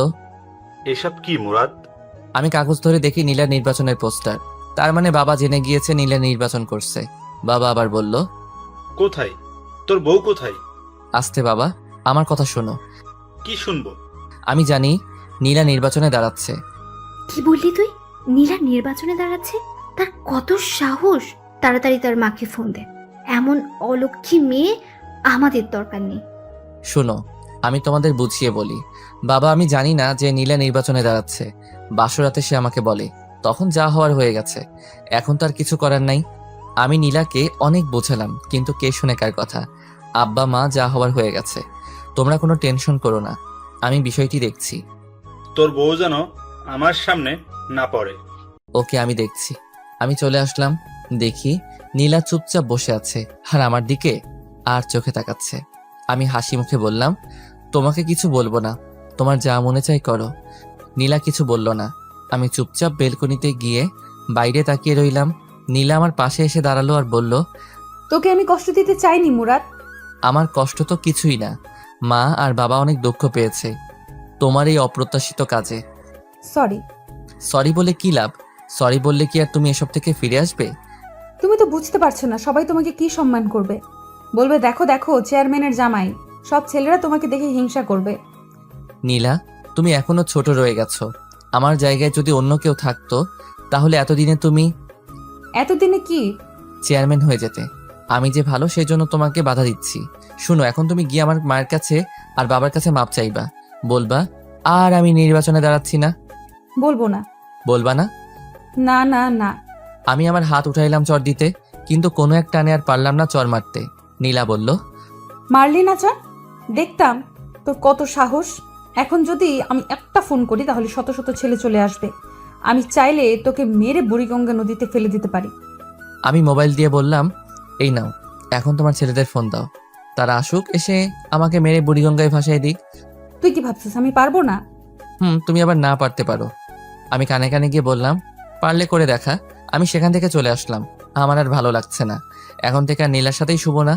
এসব কি মুরাদ? আমি কাগজ ধরে দেখি নীলার নির্বাচনের পোস্টার। তার মানে বাবা জেনে গিয়েছে নীলা নির্বাচন করছে। বাবা আবার বলল, কোথায়? তোর বউ কোথায়? আস্তে বাবা, আমার কথা শোনো। কি শুনবো? আমি জানি নীলা নির্বাচনে দাঁড়াচ্ছে। কি বললি তুই? নীলা নির্বাচনে দাঁড়াচ্ছে? তার কত সাহস! তাড়াতাড়ি তার মাকে ফোন দে। এমন অলক্ষী মেয়ে আমাদের দরকার নেই। শোনো, আমি তোমাদের বুঝিয়ে বলি। বাবা, আমি জানি না যে নীলা নির্বাচনে দাঁড়াচ্ছে। বাসরাতে সে আমাকে বলে, তখন যা হওয়ার হয়ে গেছে। এখন তার কিছু করার নাই। আমি নীলাকে অনেক বোঝালাম, কিন্তু কে শুনে কার কথা। আব্বা মা যা হওয়ার হয়ে গেছে। তোমরা কোনো টেনশন করো না, আমি বিষয়টি দেখছি। তোর বউ যেন আমার সামনে না পড়ে। ওকে, আমি দেখছি। আমি চলে আসলাম। দেখি নীলা চুপচাপ বসে আছে আর আমার দিকে আর চোখে তাকাচ্ছে। আমি হাসি মুখে বললাম, তোমাকে কিছু বলবো না, তোমার যা মনে চাই করো। নীলা কিছু বলল না। আমি চুপচাপ বেলকনিতে গিয়ে বাইরে তাকিয়ে রইলাম। নীলা আমার পাশে এসে দাঁড়ালো আর বলল, তোকে আমি কষ্ট দিতে চাইনি মুরাদ। আমার কষ্ট তো কিছুই না। মা আর বাবা অনেক দুঃখ পেয়েছে তোমার এই অপ্রত্যাশিত কাজে। সরি। সরি বলে কি লাভ? সরি বললে কি আর তুমি এসব থেকে ফিরে আসবে? তুমি তো বুঝতে পারছো না সবাই তোমাকে কি সম্মান করবে। বলবে দেখো দেখো চেয়ারম্যানের জামাই। সব ছেলেরা তোমাকে দেখে হিংসা করবে। নীলা, তুমি এখনো ছোট রয়ে গেছো। আমার জায়গায় যদি অন্য কেউ থাকতো তাহলে এতদিনে কি? চেয়ারম্যান হয়ে যেতে। আমি যে ভালো সেই জন্য তোমাকে বাধা দিচ্ছি। শুনো, এখন তুমি গিয়ে আমার মায়ের কাছে আর বাবার কাছে মাপ চাইবা। বলবা আর আমি নির্বাচনে দাঁড়াচ্ছি না। বলবো না। বলবা না? না না না। আমি আমার হাত উঠাইলাম চর দিতে, কিন্তু কোনো এক টানে আর পারলাম না চর মারতে। নীলা বলল, মারলি না চল, দেখতাম তোর কত সাহস। এখন যদি আমি একটা ফোন করি তাহলে শত শত ছেলে চলে আসবে। আমি চাইলে তোকে মেরে বুড়িগঙ্গা নদীতে ফেলে দিতে পারি। আমি মোবাইল দিয়ে বললাম, এই নাও, এখন তোমার ছেলেদের ফোন দাও। তারা আসুক, এসে আমাকে মেরে বুড়িগঙ্গায় ভাসাই দিক। তুই কি ভাবছিস আমি পারবো না? তুমি আবার না পারতে পারো। আমি কানে কানে গিয়ে বললাম, পারলে করে দেখা। আমি সেখান থেকে চলে আসলাম। আমার আর ভালো লাগছে না। এখন থেকে আর নীলার সাথেই শুবো না।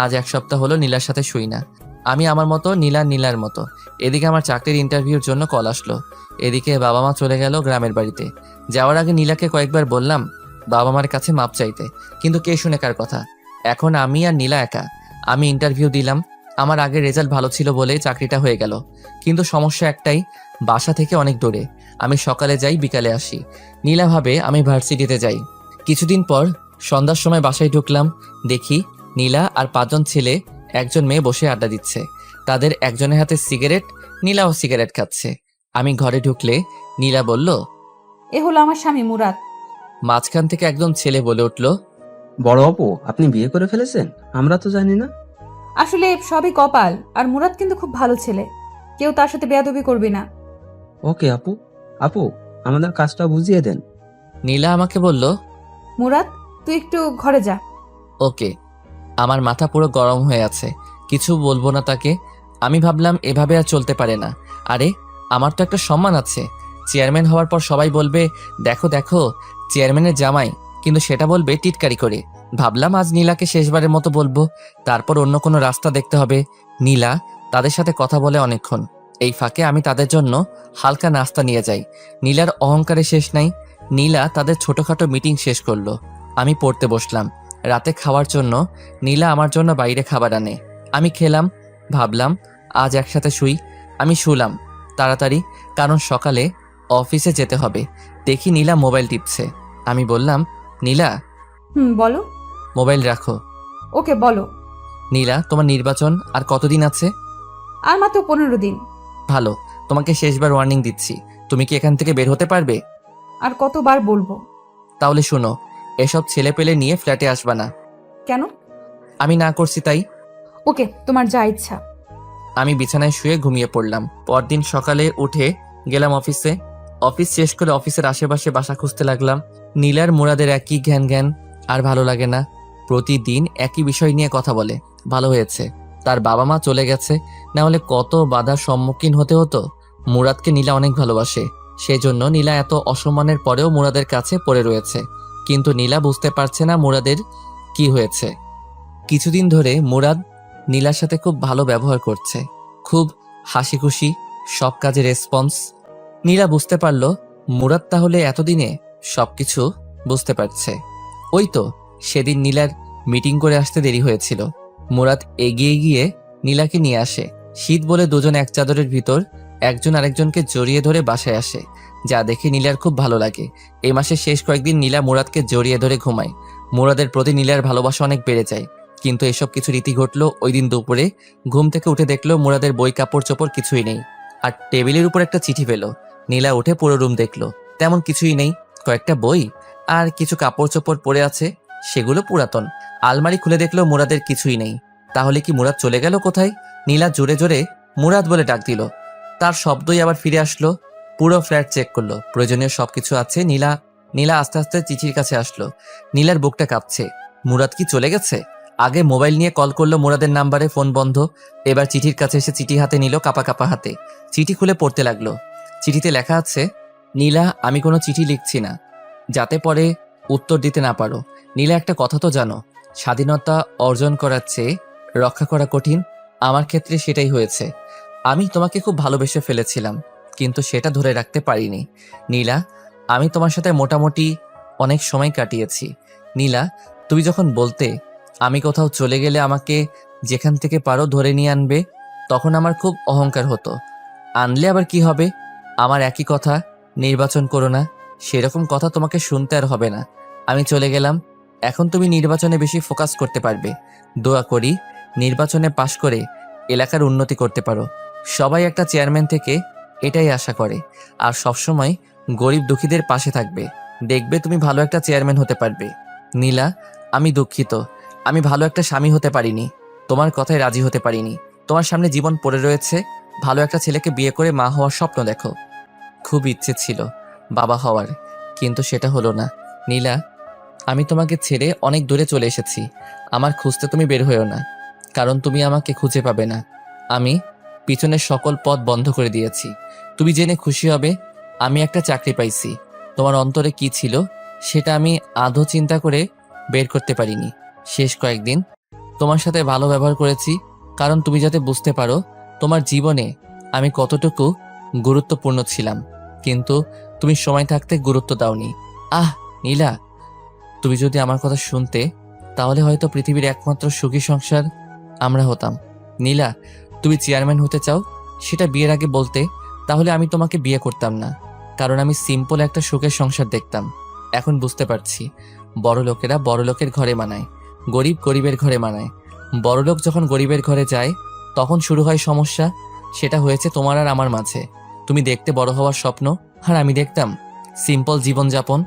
আজ 1 সপ্তাহ হলো নীলার সাথে শুই না। আমি আমার মতো, নীলার মতো। এদিকে আমার চাকরির ইন্টারভিউর জন্য কল আসলো। এদিকে বাবা মা চলে গেল গ্রামের বাড়িতে। যাওয়ার আগে নীলাকে কয়েকবার বললাম বাবা মার কাছে মাপ চাইতে, কিন্তু কে শুনে কার কথা। এখন আমি আর নীলা একা। আমি ইন্টারভিউ দিলাম। আমার আগের রেজাল্ট ভালো ছিল বলে চাকরিটা হয়ে গেল, কিন্তু সমস্যা একটাই, বাসা থেকে অনেক দূরে। আমি সকালে যাই, বিকালে আসি। নীলা ভাবে আমি ভার্সিটিতে যাই। কিছুদিন পর সন্ধ্যার সময় বাসায় ঢুকলাম। দেখি নীলা আর 5 জন ছেলে, 1 জন মেয়ে বসে আড্ডা দিচ্ছে। তাদের একজনের হাতে সিগারেট, নীলাও সিগারেট খাচ্ছে। আমি ঘরে ঢুকলে নীলা বলল, এ হলো আমার স্বামী মুরাদ। মাঝখান থেকে একজন ছেলে বলে উঠল, বড় আপু, আপনি বিয়ে করে ফেলেছেন? আমরা তো জানি না। আসলে সবই কপাল। আর মুরাদ কিন্তু খুব ভালো ছেলে, কেউ তার সাথে বেয়াদবি করবি না। ওকে আপু। আপু, আমাদের কাজটা বুঝিয়ে দেন। নীলা আমাকে বলল, মুরাদ, তুই একটু ঘরে যা। ওকে। আমার মাথা পুরো গরম হয়ে আছে, কিছু বলবো না তাকে। আমি ভাবলাম এভাবে আর চলতে পারে না। আরে আমার তো একটা সম্মান আছে। চেয়ারম্যান হওয়ার পর সবাই বলবে, দেখো দেখো চেয়ারম্যানের জামাই, কিন্তু সেটা বলবে টিটকারি করে। ভাবলাম আজ নীলাকে শেষবারের মতো বলবো, তারপর অন্য কোনো রাস্তা দেখতে হবে। নীলা তাদের সাথে কথা বলে অনেকক্ষণ। এই ফাঁকে আমি তাদের জন্য হালকা নাস্তা নিয়ে যাই। নীলার অহংকারে শেষ নাই। নীলা তাদের ছোটখাটো মিটিং শেষ করলো। আমি পড়তে বসলাম। রাতে খাওয়ার জন্য নীলা আমার জন্য বাইরে খাবার আনে। আমি খেলাম। ভাবলাম আজ একসাথে শুই। আমি শুলাম তাড়াতাড়ি, কারণ সকালে অফিসে যেতে হবে। দেখি নীলা মোবাইল টিপছে। আমি বললাম, নীলা বলো। মোবাইল রাখো। ওকে বলো। নীলা, তোমার নির্বাচন আর কতদিন আছে? আর মাত্র 15 দিন। ভালো, তোমাকে শেষবার ওয়ার্নিং দিচ্ছি। তুমি কি এখান থেকে বের হতে পারবে? আর কতবার বলবো? তাহলে শোনো, এসব ছেলে পেলে নিয়ে ফ্ল্যাটে আসবা না। কেন? আমি না করছি তাই। ওকে, তোমার যা ইচ্ছা। আমি বিছানায় শুয়ে ঘুমিয়ে পড়লাম। পরদিন সকালে উঠে গেলাম অফিসে। অফিস শেষ করে অফিসের আশেপাশে বাসা খুঁজতে লাগলাম। নীলার মুরাদের একই ঘ্যান ঘ্যান, আর ভালো লাগে না। প্রতিদিন একই বিষয় নিয়ে কথা বলে। ভালো হয়েছে তার বাবা মা চলে গেছে, না হলে কত বাধার সম্মুখীন হতে হতো। মুরাদকে নীলা অনেক ভালোবাসে, সেজন্য নীলা এত অসম্মানের পরেও মুরাদের কাছে পড়ে রয়েছে। কিন্তু নীলা বুঝতে পারছে না মুরাদের কি হয়েছে। কিছুদিন ধরে মুরাদ নীলার সাথে খুব ভালো ব্যবহার করছে, খুব হাসি খুশি, সব কাজে রেসপন্স। নীলা বুঝতে পারল মুরাদ তাহলে এতদিনে সবকিছু বুঝতে পারছে। ওই তো সেদিন নীলার মিটিং করে আসতে দেরি হয়েছিল। মুরাদ এগিয়ে গিয়ে নীলাকে নিয়ে আসে। শীত বলে দুজন এক চাদরের ভিতর একজন আরেকজনকে জড়িয়ে ধরে বাসায় আসে, যা দেখে নীলার খুব ভালো লাগে। এই মাসের শেষ কয়েকদিন নীলা মুরাদকে জড়িয়ে ধরে ঘুমায়। মুরাদের প্রতি নীলার ভালোবাসা অনেক বেড়ে যায়। কিন্তু এসব কিছু রীতি ঘটলো ওই দিন দুপুরে। ঘুম থেকে উঠে দেখলো মুরাদের বই কাপড় চোপড় কিছুই নেই, আর টেবিলের উপর একটা চিঠি পেল। নীলা উঠে পুরো রুম দেখলো, তেমন কিছুই নেই। কয়েকটা বই আর কিছু কাপড় চোপড় পড়ে আছে, সেগুলো পুরাতন। আলমারি খুলে দেখলো মুরাদের কিছুই নেই। তাহলে কি মুরাদ চলে গেল কোথায়? নীলা জোরে জোরে মুরাদ বলে ডাক দিল। তার শব্দই আবার ফিরে আসলো। পুরো ফ্ল্যাট চেক করলো, প্রয়োজনীয় সবকিছু আছে। নীলা আস্তে আস্তে চিঠির কাছে আসলো। নীলার বুকটা কাঁপছে। মুরাদ কি চলে গেছে? আগে মোবাইল নিয়ে কল করলো মুরাদের নাম্বারে, ফোন বন্ধ। এবার চিঠির কাছে এসে চিঠি হাতে নিল, কাপা কাপা হাতে। চিঠি খুলে পড়তে লাগলো। চিঠিতে লেখা আছে, নীলা, আমি কোনো চিঠি লিখছি না যাতে পরে উত্তর দিতে না পারো। নীলা, একটা কথা তো জানো, স্বাধীনতা অর্জন করার চেয়ে রক্ষা করা কঠিন। আমার ক্ষেত্রে সেটাই হয়েছে। আমি তোমাকে খুব ভালোবেসে ফেলেছিলাম, কিন্তু সেটা ধরে রাখতে পারিনি। নীলা, আমি তোমার সাথে মোটামুটি অনেক সময় কাটিয়েছি। নীলা, তুমি যখন বলতে আমি কোথাও চলে গেলে আমাকে যেখান থেকে পারো ধরে নিয়ে আনবে, তখন আমার খুব অহংকার হতো। আনলে আবার কি হবে? আমার একই কথা, নির্বাচন করো না। সেরকম কথা তোমাকে শুনতে আর হবে না। আমি চলে গেলাম। এখন তুমি নির্বাচনে বেশি ফোকাস করতে পারবে। দোয়া করি নির্বাচনে পাশ করে এলাকার উন্নতি করতে পারো। সবাই একটা চেয়ারম্যান থেকে এটাই আশা করে, আর সবসময় গরিব দুঃখীদের পাশে থাকবে। দেখবে তুমি ভালো একটা চেয়ারম্যান হতে পারবে। নীলা, আমি দুঃখিত, আমি ভালো একটা স্বামী হতে পারিনি, তোমার কথায় রাজি হতে পারিনি। তোমার সামনে জীবন পড়ে রয়েছে, ভালো একটা ছেলেকে বিয়ে করে মা হওয়ার স্বপ্ন দেখো। খুব ইচ্ছে ছিল বাবা হওয়ার, কিন্তু সেটা হলো না। নীলা, আমি তোমাকে ছেড়ে অনেক দূরে চলে এসেছি। আমার খুঁজতে তুমি বের হয়েও না, কারণ তুমি আমাকে খুঁজে পাবে না। আমি পিছনের সকল পথ বন্ধ করে দিয়েছি। তুমি জেনে খুশি হবে, আমি একটা চাকরি পাইছি। তোমার অন্তরে কি ছিল সেটা আমি আধো চিন্তা করে বের করতে পারিনি। শেষ কয়েকদিন তোমার সাথে ভালো ব্যবহার করেছি, কারণ তুমি যাতে বুঝতে পারো তোমার জীবনে আমি কতটুকু গুরুত্বপূর্ণ ছিলাম। কিন্তু তুমি সময় থাকতে গুরুত্ব দাওনি। আহ নীলা, তুমি যদি আমার কথা শুনতে, তাহলে হয়তো পৃথিবীর একমাত্র সুখী সংসার আমরা হতাম। নীলা, তুমি চেয়ারম্যান হতে চাও, সেটা বিয়ের আগে বলতে, তাহলে আমি তোমাকে বিয়ে করতাম না, কারণ আমি সিম্পল একটা সুখের সংসার দেখতাম। এখন বুঝতে পারছি, বড় লোকেরা বড় লোকের ঘরে মানায়, গরিব গরিবের ঘরে মানায়। বড় লোক যখন গরিবের ঘরে যায়, তখন শুরু হয় সমস্যা। সেটা হয়েছে তোমার আর আমার মাঝে। তুমি দেখতে বড় হওয়ার স্বপ্ন, আর আমি দেখতাম সিম্পল জীবনযাপন।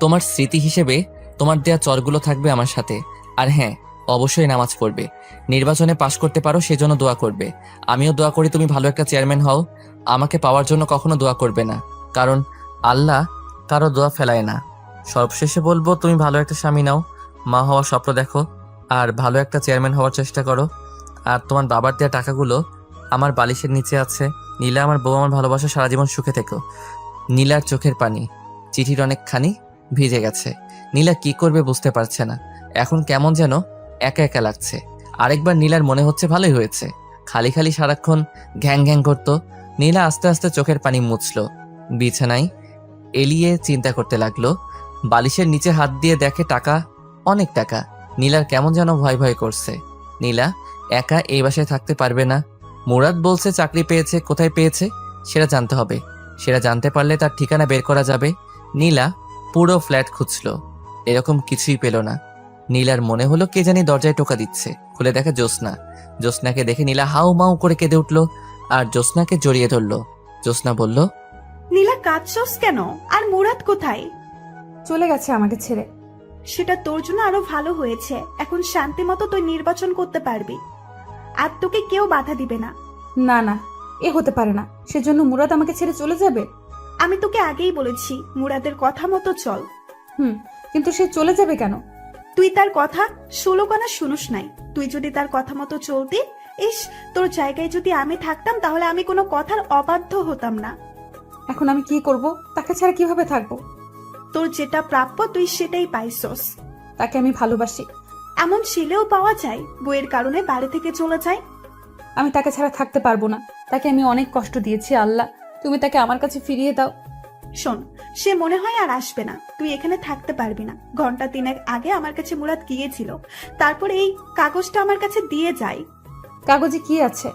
তোমার স্মৃতি হিসেবে তোমার দেয়া চরগুলো থাকবে আমার সাথে। আর হ্যাঁ, অবশ্যই নামাজ পড়বে। নির্বাচনে পাশ করতে পারো সেজন্য দোয়া করবে। আমিও দোয়া করি তুমি ভালো একটা চেয়ারম্যান হও। আমাকে পাওয়ার জন্য কখনো দোয়া করবে না, কারণ আল্লাহ কারো দোয়া ফেলায় না। সবশেষে বলবো, তুমি ভালো একটা স্বামী নাও, মা হওয়ার স্বপ্ন দেখো, আর ভালো একটা চেয়ারম্যান হওয়ার চেষ্টা করো। আর তোমার বাবার দেওয়া টাকাগুলো আমার বালিশের নিচে আছে। নীলা, আমার বউ, আমার ভালোবাসা, সারা জীবন সুখে থেকো। নীলার চোখের পানি চিঠির অনেকখানি ভিজে গেছে। নীলা কি করবে বুঝতে পারছে না। এখন কেমন যেন একা একা লাগছে। আরেকবার নীলার মনে হচ্ছে ভালোই হয়েছে, খালি খালি সারাক্ষণ ঘ্যাং ঘ্যাং করতো। নীলা আস্তে আস্তে চোখের পানি মুছলো, বিছানায় এলিয়ে চিন্তা করতে লাগলো। বালিশের নিচে হাত দিয়ে দেখে টাকা, অনেক টাকা। নীলার কেমন যেন ভয় ভয় করছে। নীলা একা এই বাসায় থাকতে পারবে না। মুরাদ বলছে চাকরি পেয়েছে, কোথায় পেয়েছে সেটা জানতে হবে। সেটা জানতে পারলে তার ঠিকানা বের করা যাবে। নীলা পুরো ফ্ল্যাট খুঁজলো, এরকম কিছুই পেল না। নীলার মনে হলো কে জানি দরজায় টোকা দিচ্ছে। খুলে দেখে জ্যোৎস্না। জ্যোৎস্নাকে দেখে নীলা হাউ মাউ করে কেঁদে উঠলো আর জ্যোৎস্নাকে জড়িয়ে ধরলো। জ্যোৎস্না বলল, নীলা কাঁদছস কেন? আর মুরাদ কোথায়? চলে গেছে আমাকে ছেড়ে। সেটা তোর জন্য আরো ভালো হয়েছে। এখন শান্তি মতো তুই নির্বাচন করতে পারবি, আর তোকে কেউ বাধা দিবে না। না না, এ হতে পারে না। সেজন্য মুরাদ আমাকে ছেড়ে চলে যাবে? আমি তোকে আগেই বলেছি মুরাদের কথা মতো চল। কিন্তু সে চলে যাবে কেন? তুই তার কথা 16 কানা শুনুস নাই। তুই যদি তার কথা মতো চলতি, তোর জায়গায় যদি আমি থাকতাম তাহলে আমি কোনো কথার অবাধ্য হতাম না। এখন আমি কি করব? তাকে ছাড়া কিভাবে থাকবো? তোর যেটা প্রাপ্য তুই সেটাই পাইছস। তাকে আমি ভালোবাসি। এমন ছেলেও পাওয়া যায় বইয়ের কারণে বাড়ি থেকে চলে যায়। আমি তাকে ছাড়া থাকতে পারবো না। তাকে আমি অনেক কষ্ট দিয়েছি। আল্লাহ, তুমি তাকে আমার কাছে ফিরিয়ে দাও। শোন, সে মনে হয় আর আসবে না। তুই এখানে থাকতে পারবি না। ঘন্টা 3 আগে আমার কাছে মুরাদ গিয়েছিল, তারপরে এই কাগজটা আমার কাছে দিয়ে যায়। কাগজে কি আছে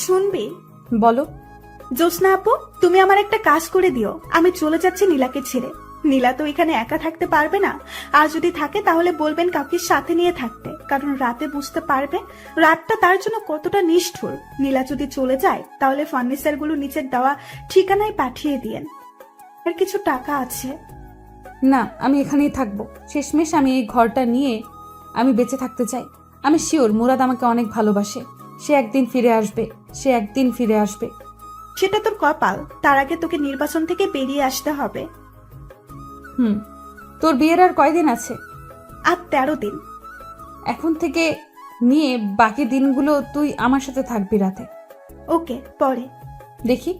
শুনবি? বলো। জ্যোৎস্না আপু, তুমি আমার একটা কাজ করে দিও। আমি চলে যাচ্ছি নীলাকে ছেড়ে। নীলা তো এখানে একা থাকতে পারবে না, আর যদি থাকে তাহলে বলবেন কাউকে সাথে নিয়ে থাকতে, কারণ রাতে বুঝতে পারবে রাতটা তার জন্য কতটা নিষ্ঠুর। নীলা যদি চলে যায় তাহলে ফার্নিচার গুলো নিচের দেওয়া ঠিকানায় পাঠিয়ে দিয়েন। আর কিছু টাকা আছে। না, আমি এখানেই থাকবো। শেষমেশ আমি এই ঘরটা নিয়ে আমি বেঁচে থাকতে চাই। আমি শিওর মুরাদ আমাকে অনেক ভালোবাসে। সে একদিন ফিরে আসবে। সে একদিন ফিরে আসবে। সেটা তোর কপাল। তার আগে তোকে নির্বাচন থেকে বেরিয়ে আসতে হবে। তোর বিয়ের আর কয়দিন আছে? আর 13 দিন। এখন থেকে নিয়ে বাকি দিনগুলো তুই আমার সাথে থাকবি রাতে। ওকে, পরে দেখি।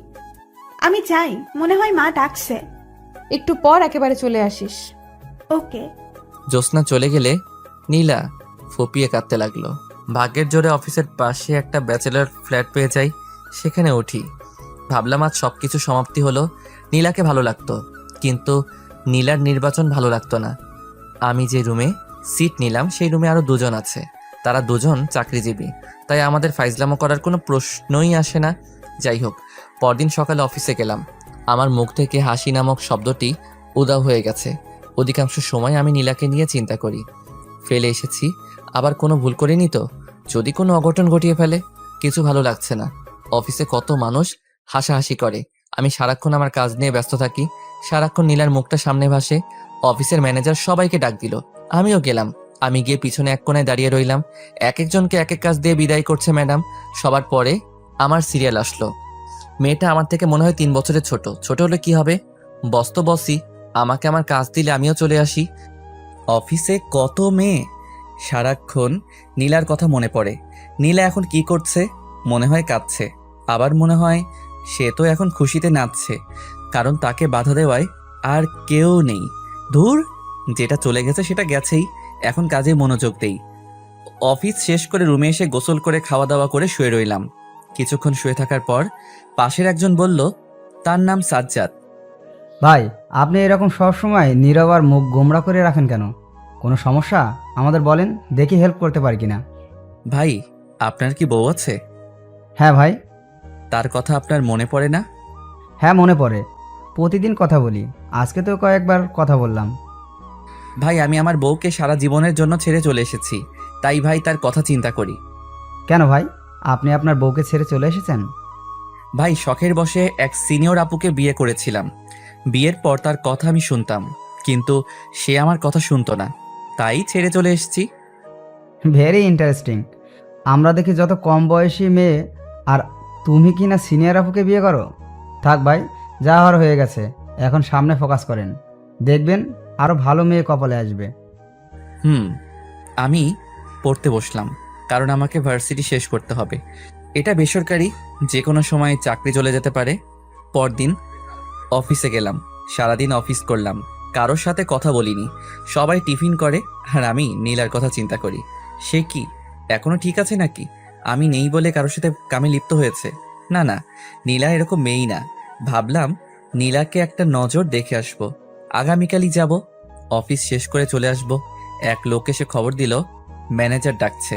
আমি যাই, মনে হয় মা ডাকছে। একটু পর একেবারে চলে আসিস। ওকে। জ্যোৎস্না চলে গেলে নীলা ফপিয়ে কাঁদতে লাগলো। ভাগ্যের জোরে অফিসের পাশে একটা ব্যাচেলর ফ্ল্যাট পেয়ে যাই, সেখানে উঠি। ভাবলাম আজ সবকিছু সমাপ্তি হলো। নীলাকে ভালো লাগতো, কিন্তু নীলার নির্বাচন ভালো লাগতো না। আমি যে রুমে সিট নিলাম সেই রুমে আরো 2 জন আছে। তারা 2 জন চাকরিজীবী, তাই আমাদের ফাইজলামো করার কোনো প্রশ্নই আসে না। যাই হোক, পরদিন সকালে অফিসে গেলাম। আমার মুখ থেকে হাসি নামক শব্দটি উধাও হয়ে গেছে। অধিকাংশ সময় আমি নীলাকে নিয়ে চিন্তা করি। ফেলে এসেছি, আবার কোনো ভুল করিনি তো? যদি কোনো অঘটন ঘটিয়ে ফেলে? কিছু ভালো লাগছে না। অফিসে কত মানুষ হাসাহাসি করে, আমি সারাক্ষণ আমার কাজ নিয়ে ব্যস্ত থাকি। সারাক্ষণ নীলার মুখটা সামনে ভাসে। অফিসের ম্যানেজার সবাইকে ডাক দিল, আমিও গেলাম। আমি গিয়ে পিছনে এক কোণায় দাঁড়িয়ে রইলাম। এক একজনকে এক এক কাজ দিয়ে বিদায় করছে ম্যাডাম। সবার পরে আমার সিরিয়াল আসলো। মেয়েটা আমার থেকে মনে হয় 3 বছরের ছোট। ছোট হলে কি হবে, বস তো বসই। আমাকে আমার কাজ দিলে আমিও চলে আসি। অফিসে কত মেয়ে, সারাক্ষণ নীলার কথা মনে পড়ে। নীলা এখন কি করছে? মনে হয় কাঁদছে, আবার মনে হয় সে তো এখন খুশিতে নাচছে, কারণ তাকে বাধা দেওয়ায় আর কেউ নেই। ধুর, যেটা চলে গেছে সেটা গেছেই, এখন কাজে মনোযোগ দেই। অফিস শেষ করে রুমে এসে গোসল করে খাওয়া দাওয়া করে শুয়ে রইলাম। কিছুক্ষণ শুয়ে থাকার পর পাশের একজন বলল, তার নাম সাজ্জাদ। ভাই, আপনি এরকম সবসময় নীরব আর মুখ গোমড়া করে রাখেন কেন? কোনো সমস্যা আমাদের বলেন, দেখি হেল্প করতে পারি কিনা। ভাই, আপনার কি বউ আছে? হ্যাঁ ভাই। তার কথা আপনার মনে পড়ে না? হ্যাঁ মনে পড়ে, প্রতিদিন কথা বলি। আজকে তো কয়েকবার কথা বললাম। ভাই, আমি আমার বউকে সারা জীবনের জন্য ছেড়ে চলে এসেছি, তাই ভাই তার কথা চিন্তা করি। কেন ভাই, আপনি আপনার বউকে ছেড়ে চলে এসেছেন? ভাই, শখের বশে এক সিনিয়র আপুকে বিয়ে করেছিলাম। বিয়ের পর তার কথা আমি শুনতাম, কিন্তু সে আমার কথা শুনতো না, তাই ছেড়ে চলে এসেছি। Very interesting. আমরা দেখি যত কম বয়সী মেয়ে আর তুমি কি না সিনিয়র আপুকে বিয়ে করো? থাক ভাই, যা হওয়ার হয়ে গেছে, এখন সামনে ফোকাস করেন। দেখবেন আরো ভালো মেয়ে কপালে আসবে। আমি পড়তে বসলাম, কারণ আমাকে ভার্সিটি শেষ করতে হবে। এটা বেসরকারি, যে কোনো সময় চাকরি চলে যেতে পারে। পরদিন অফিসে গেলাম, সারাদিন অফিস করলাম, কারোর সাথে কথা বলিনি। সবাই টিফিন করে আর আমি নীলার কথা চিন্তা করি। সে কি এখনো ঠিক আছে নাকি? আমি নেই বলে কারোর সাথে কামে লিপ্ত হয়েছে? না না, নীলা এরকম মেয়েই না। ভাবলাম নীলাকে একটা নজর দেখে আসবো। আগামীকালই যাব, অফিস শেষ করে চলে আসব। এক লোক এসে খবর দিল ম্যানেজার ডাকছে।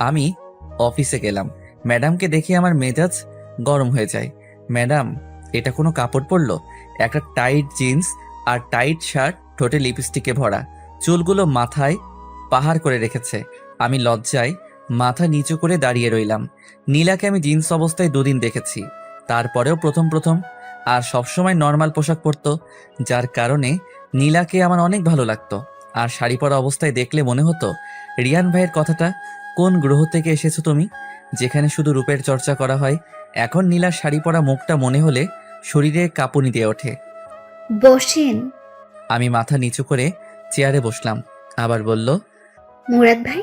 আমি অফিসে গেলাম। ম্যাডামকে দেখে আমার মেজাজ গরম হয়ে যায়। ম্যাডাম, এটা কোনো কাপড় পরলো? একটা টাইট জিন্স আর টাইট শার্ট, ঠোঁটে লিপস্টিকে ভরা, চুলগুলো মাথায় পাহাড় করে রেখেছে। আমি লজ্জায় মাথা নিচু করে দাঁড়িয়ে রইলাম। নীলাকে আমি জিন্স অবস্থায় 2 দিন দেখেছি, তারপরেও প্রথম আর সবসময় নর্মাল পোশাক পরতো, যার কারণে নীলাকে আমার অনেক ভালো লাগতো। আর শাড়ি পরা অবস্থায় দেখলে মনে হতো, রিয়ান ভাইয়ের কথাটা, কোন গ্রহ থেকে এসেছো তুমি, যেখানে শুধু রূপের চর্চা করা হয়। এখন নীলার শাড়ি পরা মুখটা মনে হলে শরীরে কাঁপুনি দিয়ে ওঠে। বসেন। আমি মাথা নিচু করে চেয়ারে বসলাম। আবার বলল, মুরাদ ভাই,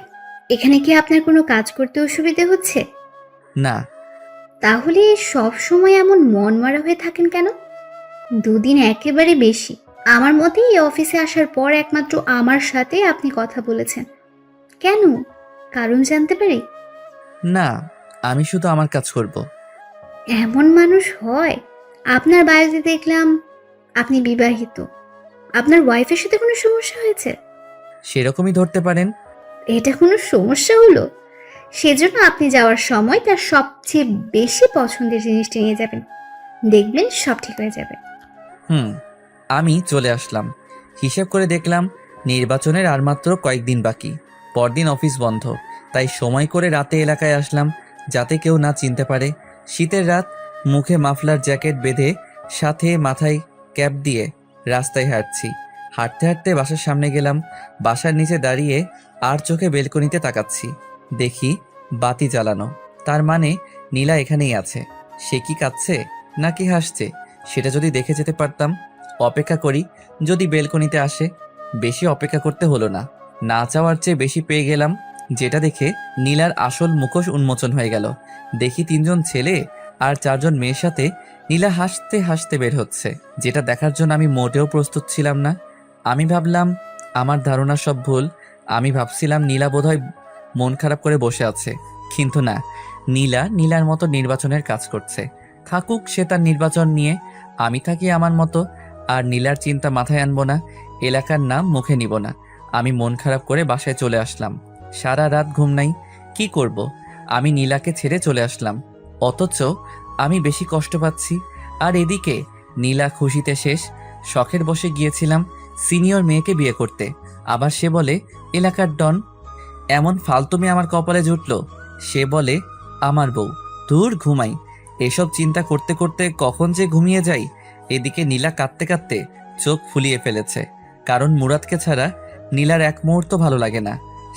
এখানে কি আপনার কোনো কাজ করতে অসুবিধা হচ্ছে? না। তাহলে সব সময় এমন মন মারা হয়ে থাকেন কেন? 2 দিন একেবারে বেশি। আমার মতে এই অফিসে আসার পর একমাত্র আমার সাথে আপনি কথা বলেছেন। কেন? কারণ জানতে পারি? না, আমি শুধু আমার কাজ করব। এমন মানুষ হয়? আপনার বাড়িতে দেখলাম আপনি বিবাহিত। আপনার ওয়াইফের সাথে কোনো সমস্যা হয়েছে? সেরকমই ধরতে পারেন। এটা কোনো সমস্যা হলো? সেজন্য আপনি যাওয়ার সময় তার সবচেয়ে বেশি পছন্দের জিনিসটা নিয়ে যাবেন। দেখবেন সব ঠিক হয়ে যাবে। আমি চলে আসলাম। হিসেব করে দেখলাম নির্বাচনের আর মাত্র কয়েকদিন বাকি। পরদিন অফিস বন্ধ, তাই সময় করে রাতে এলাকায় আসলাম, যাতে কেউ না চিনতে পারে। শীতের রাত, মুখে মাফলার জ্যাকেট বেঁধে, সাথে মাথায় ক্যাপ দিয়ে রাস্তায় হাঁটছি। হাঁটতে হাঁটতে বাসার সামনে গেলাম। বাসার নিচে দাঁড়িয়ে আর চোখে বেলকনিতে তাকাচ্ছি। দেখি বাতি জ্বালানো, তার মানে নীলা এখানেই আছে। সে কি কাঁদছে নাকি হাসছে, সেটা যদি দেখে যেতে পারতাম। অপেক্ষা করি, যদি বেলকনিতে আসে। বেশি অপেক্ষা করতে হলো না, না চাওয়ার চেয়ে বেশি পেয়ে গেলাম, যেটা দেখে নীলার আসল মুখোশ উন্মোচন হয়ে গেল। দেখি 3 জন ছেলে আর 4 জন মেয়ের সাথে নীলা হাসতে হাসতে বের হচ্ছে, যেটা দেখার জন্য আমি মোটেও প্রস্তুত ছিলাম না। আমি ভাবলাম আমার ধারণা সব ভুল। আমি ভাবছিলাম নীলা বোধহয় মন খারাপ করে বসে আছে, কিন্তু না, নীলা নীলার মতো নির্বাচনের কাজ করছে। থাকুক সে তার নির্বাচন নিয়ে, আমি থাকি আমার মতো। আর নীলার চিন্তা মাথায় আনবো না, এলাকার নাম মুখে নিব না। আমি মন খারাপ করে বাসায় চলে আসলাম। সারা রাত ঘুম নাই। কি করব? আমি নীলাকে ছেড়ে চলে আসলাম, অথচ আমি বেশি কষ্ট পাচ্ছি। আর এদিকে নীলা খুশিতে শেষ। শখের বসে গিয়েছিলাম সিনিয়র মেয়েকে বিয়ে করতে, আবার সে বলে এলাকার ডন। এমন ফালতুমি আমার কপালে জুটল। সে বলে আমার বউ। দূর, ঘুমাই। এসব চিন্তা করতে করতে কখন যে ঘুমিয়ে যাই। এদিকে নীলা কাঁদতে কাঁদতে চোখ ফুলিয়ে ফেলেছে, কারণ মুরাদকে ছাড়া নীলার এক মুহূর্ত ভালো লাগে না।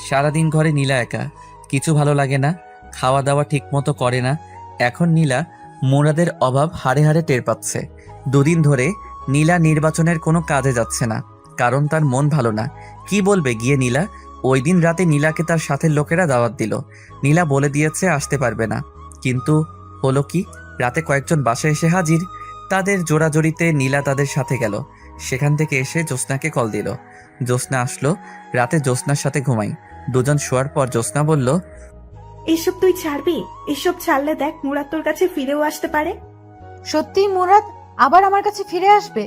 সারাদিন ঘরে নীলা একা, কিছু ভালো লাগে না, খাওয়া দাওয়া ঠিক মতো করে না। এখন নীলা মুরাদের অভাব হাড়ে হাড়ে টের পাচ্ছে। 2 দিন ধরে নীলা নির্বাচনের কোনো কাজে যাচ্ছে না, কারণ তার মন ভালো না। কি বলবে গিয়ে নীলা? ওই দিন রাতে নীলাকে তার সাথের লোকেরা দাওয়াত দিল। নীলা বলে দিয়েছে আসতে পারবে না, কিন্তু হলো কি, রাতে কয়েকজন বাসায় এসে হাজির। তাদের জোড়াজড়িতে নীলা তাদের সাথে গেল। সেখান থেকে এসে জ্যোৎস্নাকে কল দিল। জ্যোৎস্না আসলো। রাতে জ্যোৎস্নার সাথে ঘুমাই। 2 জন শোয়ার পর জ্যোৎস্না বলল, এসব তুই ছাড়বি? এসব ছাড়লে দেখ মুরাদ তোর কাছে ফিরেও আসতে পারে। সত্যিই মুরাদ আবার আমার কাছে ফিরে আসবে?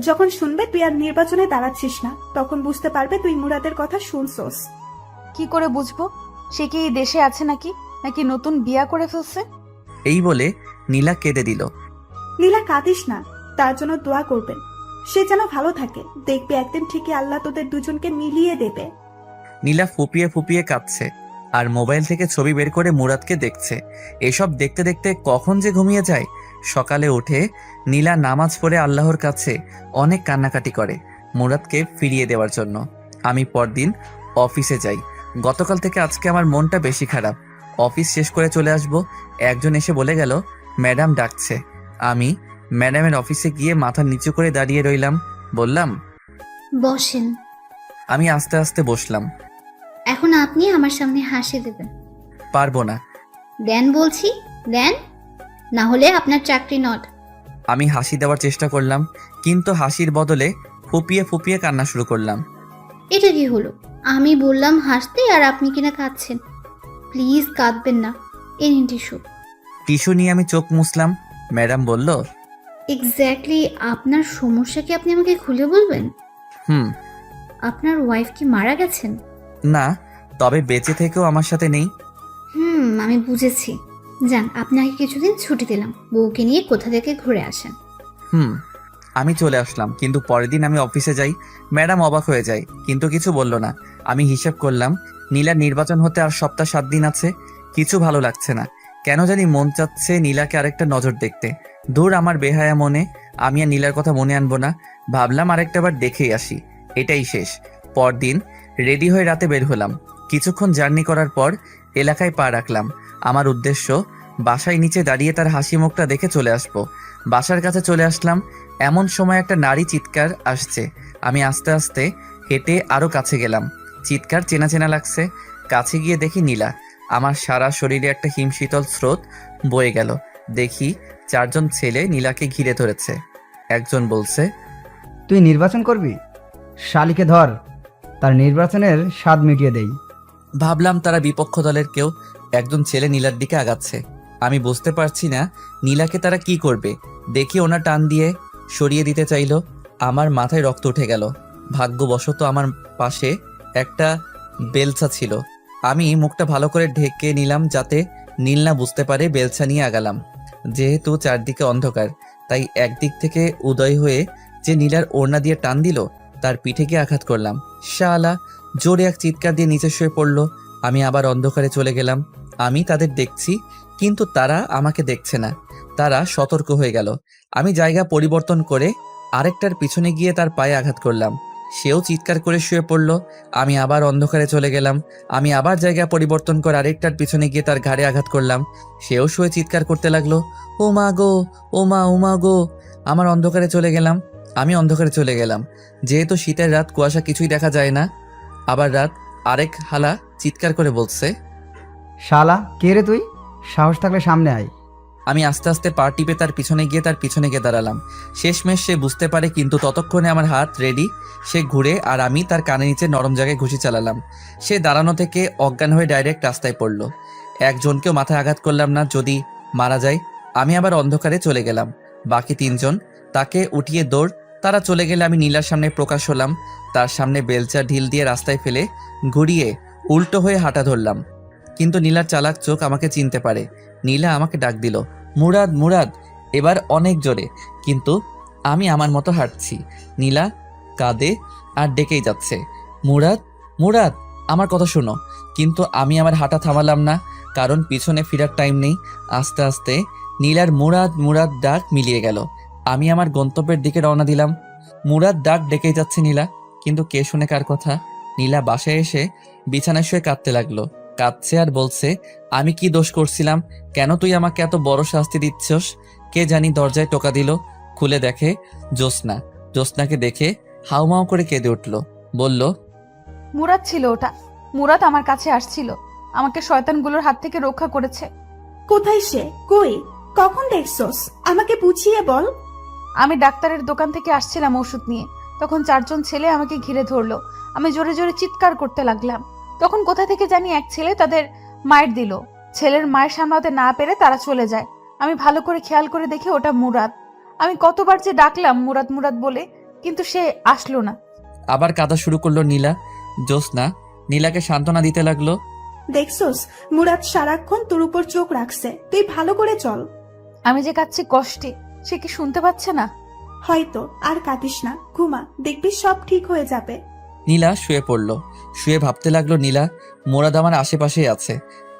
যখন শুনবে তুই আর নির্বাচনে দাঁড়াচ্ছিস না, তখন বুঝতে পারবে তুই মুরাদের কথা শুনছস। কি করে বুঝবো? সে কি এই দেশে আছে নাকি নাকি নতুন বিয়া করে ফেলছে? এই বলে নীলা কেঁদে দিল। নীলা, কাঁদিস না, তার জন্য দোয়া করবেন। সে যেন ভালো থাকে। দেখবি একদিন ঠিকই আল্লাহ তোদের দুজনকে মিলিয়ে দেবে। নীলা ফুপিয়ে ফুপিয়ে কাঁদছে আর মোবাইল থেকে ছবি বের করে মুরাদকে দেখছে। এসব দেখতে দেখতে কখন যে ঘুমিয়ে যায়। সকালে উঠে নীলা নামাজ পড়ে আল্লাহর কাছে অনেক কান্নাকাটি করে মুরাদকে ফিরিয়ে দেওয়ার জন্য। আমি পরদিন অফিসে যাই। গতকাল থেকে আজকে আমার মনটা বেশি খারাপ। অফিস শেষ করে চলে আসব। একজন এসে বলে গেল ম্যাডাম ডাকছে। আমি ম্যাডামের অফিসে গিয়ে মাথা নিচু করে দাঁড়িয়ে রইলাম। বললাম, বসেন। আমি আস্তে আস্তে বসলাম। এখন আপনি আমার সামনে হাসি দেবেন। পারবো না। দেন বলছি, দেন, না হলে আপনার চাকরি নট। আমি হাসি দেওয়ার চেষ্টা করলাম, কিন্তু হাসির বদলে ফুপিয়ে ফুপিয়ে কান্না শুরু করলাম। এটা কি হলো? আমি বললাম হাসতে আর আপনি কিনা কাঁদছেন। প্লিজ কাঁদবেন না। এই নিন টিস্যু। টিস্যু নিয়ে আমি চোখ মুছলাম। ম্যাডাম বলল, এক্স্যাক্টলি আপনার সমস্যা কি আপনি আমাকে খুলে বলবেন? হুম। আপনার ওয়াইফ কি মারা গেছেন? না, তবে বেঁচে থেকেও আমার সাথে নেই। আমি বুঝেছি। যান, আপনাকে কিছুদিন ছুটি দিলাম, বউকে নিয়ে কোথা থেকে ঘুরে আসেন। আমি চলে আসলাম, কিন্তু পরের দিন আমি অফিসে যাই। ম্যাডাম অবাক হয়ে যায়, কিন্তু কিছু বলল না। আমি হিসাব করলাম নীলার নির্বাচন হতে আর সপ্তাহ 7 দিন আছে। কিছু ভালো লাগছে না, কেন জানি মন চাচ্ছে নীলাকে আরেকটা নজর দেখতে। দূর আমার বেহায়া মনে, আমি আর নীলার কথা মনে আনবো না। ভাবলাম আরেকটা বার দেখেই আসি, এটাই শেষ। পরদিন রেডি হয়ে রাতে বের হলাম। কিছুক্ষণ জার্নি করার পর এলাকায় পা রাখলাম। আমার উদ্দেশ্য বাসায় নিচে দাঁড়িয়ে তার হাসি মুখটা দেখে চলে আসবো। বাসার কাছে চলে আসলাম, এমন সময় একটা নারী চিৎকার আসছে। আমি আস্তে আস্তে হেঁটে আরো কাছে গেলাম। চিৎকার চেনা চেনা লাগছে। কাছে গিয়ে দেখি নীলা। আমার সারা শরীরে একটা হিমশীতল স্রোত বয়ে গেল। দেখি 4 জন ছেলে নীলাকে ঘিরে ধরেছে। একজন বলছে, তুই নির্বাচন করবি? শালিকে ধর, তার নির্বাচনের স্বাদ মিটিয়ে দেই। ভাবলাম তারা বিপক্ষ দলের কেউ। একজন ছেলে নীলার দিকে আগাচ্ছে। আমি বুঝতে পারছি না নীলাকে তারা কি করবে। দেখি ওনা টান দিয়ে সরিয়ে দিতে চাইলো। আমার মাথায় রক্ত উঠে গেল। ভাগ্যবশত আমার পাশে একটা বেলচা ছিল। আমি মুখটা ভালো করে ঢেকে নিলাম যাতে নীল না বুঝতে পারে। বেলচা নিয়ে আগালাম। যেহেতু চারদিকে অন্ধকার, তাই একদিক থেকে উদয় হয়ে যে নীলার ওড়না দিয়ে টান দিল, তার পিঠে গিয়ে আঘাত করলাম। শালা জোরে এক চিৎকার দিয়ে নিচে শুয়ে পড়লো। আমি আবার অন্ধকারে চলে গেলাম। আমি তাদের দেখছি, কিন্তু তারা আমাকে দেখছে না। তারা সতর্ক হয়ে গেল। আমি জায়গা পরিবর্তন করে আরেকটার পিছনে গিয়ে তার পায়ে আঘাত করলাম। সেও চিৎকার করে শুয়ে পড়ল। আমি আবার অন্ধকারে চলে গেলাম। আমি আবার জায়গা পরিবর্তন করে আরেকটার পিছনে গিয়ে তার ঘাড়ে আঘাত করলাম। সেও শুয়ে চিৎকার করতে লাগলো, ও মা গো, ও মা, ও মা গো। আমি অন্ধকারে চলে গেলাম। যেহেতু শীতের রাত, কুয়াশা, কিছুই দেখা যায় না। আবার রাত। আরেক হালা চিৎকার করে বলছে, শালা কে রে তুই? সাহস থাকলে সামনে আয়। আমি আস্তে আস্তে পা টিপে তার পিছনে গিয়ে দাঁড়ালাম। শেষমেশ সে বুঝতে পারে, কিন্তু ততক্ষণে আমার হাত রেডি। সে ঘুরে আর আমি তার কানের নিচে নরম জায়গায় ঘুষি চালালাম। সে দাঁড়ানো থেকে অজ্ঞান হয়ে ডাইরেক্ট রাস্তায় পড়ল। একজনকেও মাথায় আঘাত করলাম না, যদি মারা যায়। আমি আবার অন্ধকারে চলে গেলাম। বাকি 3 জন, তাকে উঠিয়ে দৌড়। তারা চলে গেলে আমি নীলার সামনে প্রকাশ হলাম। তার সামনে বেলচা ঢিল দিয়ে রাস্তায় ফেলে ঘুরিয়ে উল্টো হয়ে হাঁটা ধরলাম। কিন্তু নীলার চালাক চোখ আমাকে চিনতে পারে। নীলা আমাকে ডাক দিল, মুরাদ, মুরাদ, এবার অনেক জোরে। কিন্তু আমি আমার মতো হাঁটছি। নীলা কাঁদে আর ডেকেই যাচ্ছে, মুরাদ, মুরাদ, আমার কথা শোনো। কিন্তু আমি আমার হাঁটা থামালাম না, কারণ পিছনে ফেরার টাইম নেই। আস্তে আস্তে নীলার মুরাদ, মুরাদ ডাক মিলিয়ে গেল। আমি আমার গন্তব্যের দিকে রওনা দিলাম। মুরাদ ডাক ডেকেই যাচ্ছে নীলা, কিন্তু কে শুনে কার কথা। নীলা বাসায় এসে বিছানায় শুয়ে কাঁদতে লাগলো। কাঁদছে আর বলছে, আমি কি দোষ করছিলাম? কেন তুই আমাকে এত বড় শাস্তি দিচ্ছস? কে জানি দরজায় টোকা দিল। খুলে দেখে জ্যোৎস্না। জ্যোৎস্নাকে দেখে হাউমাউ করে কেঁদে উঠল। বলল, মুরাদ ছিল ওটা। মুরাদ আমার কাছে আসছিল, আমাকে শয়তানগুলোর হাত থেকে রক্ষা করেছে। কোথায় সে? কই? কখন দেখছস? আমাকে বুঝিয়ে বল। আমি ডাক্তারের দোকান থেকে আসছিলাম ওষুধ নিয়ে, তখন 4 জন ছেলে আমাকে ঘিরে ধরলো। আমি জোরে জোরে চিৎকার করতে লাগলাম। তখন কোথা থেকে জানি এক ছেলে তাদের মায়ের দিল। ছেলের মায়ের সামলাতে না পেরে তারা চলে যায়। আমি ভালো করে খেয়াল করে দেখি ওটা মুরাদ। আমি কতবার যে ডাকলাম মুরাদ, মুরাদ বলে, কিন্তু সে আসলো না। আবার কাঁদা শুরু করলো নীলা। জ্যোৎস্না নীলাকে সান্ত্বনা দিতে লাগলো। দেখছস, মুরাদ সারাক্ষণ তোর উপর চোখ রাখছে। তুই ভালো করে চল। আমি যে কাঁদছি কষ্টে, সে কি শুনতে পাচ্ছে না? হয়তো। আর কাঁদিস না, ঘুমা, দেখবি সব ঠিক হয়ে যাবে। নীলা শুয়ে পড়ল। শুয়ে ভাবতে লাগলো, নীলা, মুরাদ আমার আশেপাশেই আছে।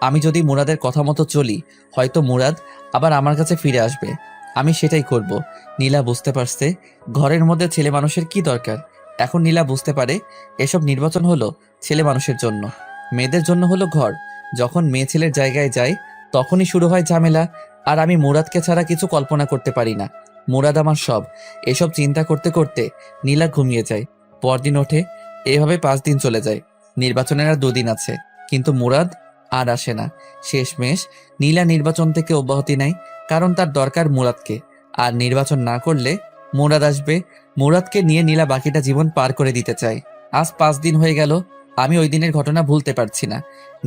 আমি যদি মুরাদের কথা মতো চলি, হয়তো মুরাদ আবার আমার কাছে ফিরে আসবে। আমি সেটাই করব। নীলা বুঝতে পারছে ঘরের মধ্যে ছেলে মানুষের কি দরকার। এখন নীলা বুঝতে পারে এসব নির্বাচন হলো ছেলে মানুষের জন্য, মেয়েদের জন্য হলো ঘর। যখন মেয়ে ছেলের জায়গায় যাই তখনই শুরু হয় ঝামেলা। আর আমি মুরাদকে ছাড়া কিছু কল্পনা করতে পারি না। মুরাদ আমার সব। এসব চিন্তা করতে করতে নীলা ঘুমিয়ে যায়। পরদিন ওঠে। এভাবে 5 দিন চলে যায়। নির্বাচনের আর 2 দিন আছে, কিন্তু মুরাদ আর আসে না। শেষমেশ নীলা নির্বাচন থেকে অব্যাহতি নেয়, কারণ তার দরকার মুরাদকে। আর নির্বাচন না করলে মুরাদ আসবে। মুরাদকে নিয়ে নীলা বাকিটা জীবন পার করে দিতে চায়। আজ 5 দিন হয়ে গেল, আমি ওই দিনের ঘটনা ভুলতে পারছি না।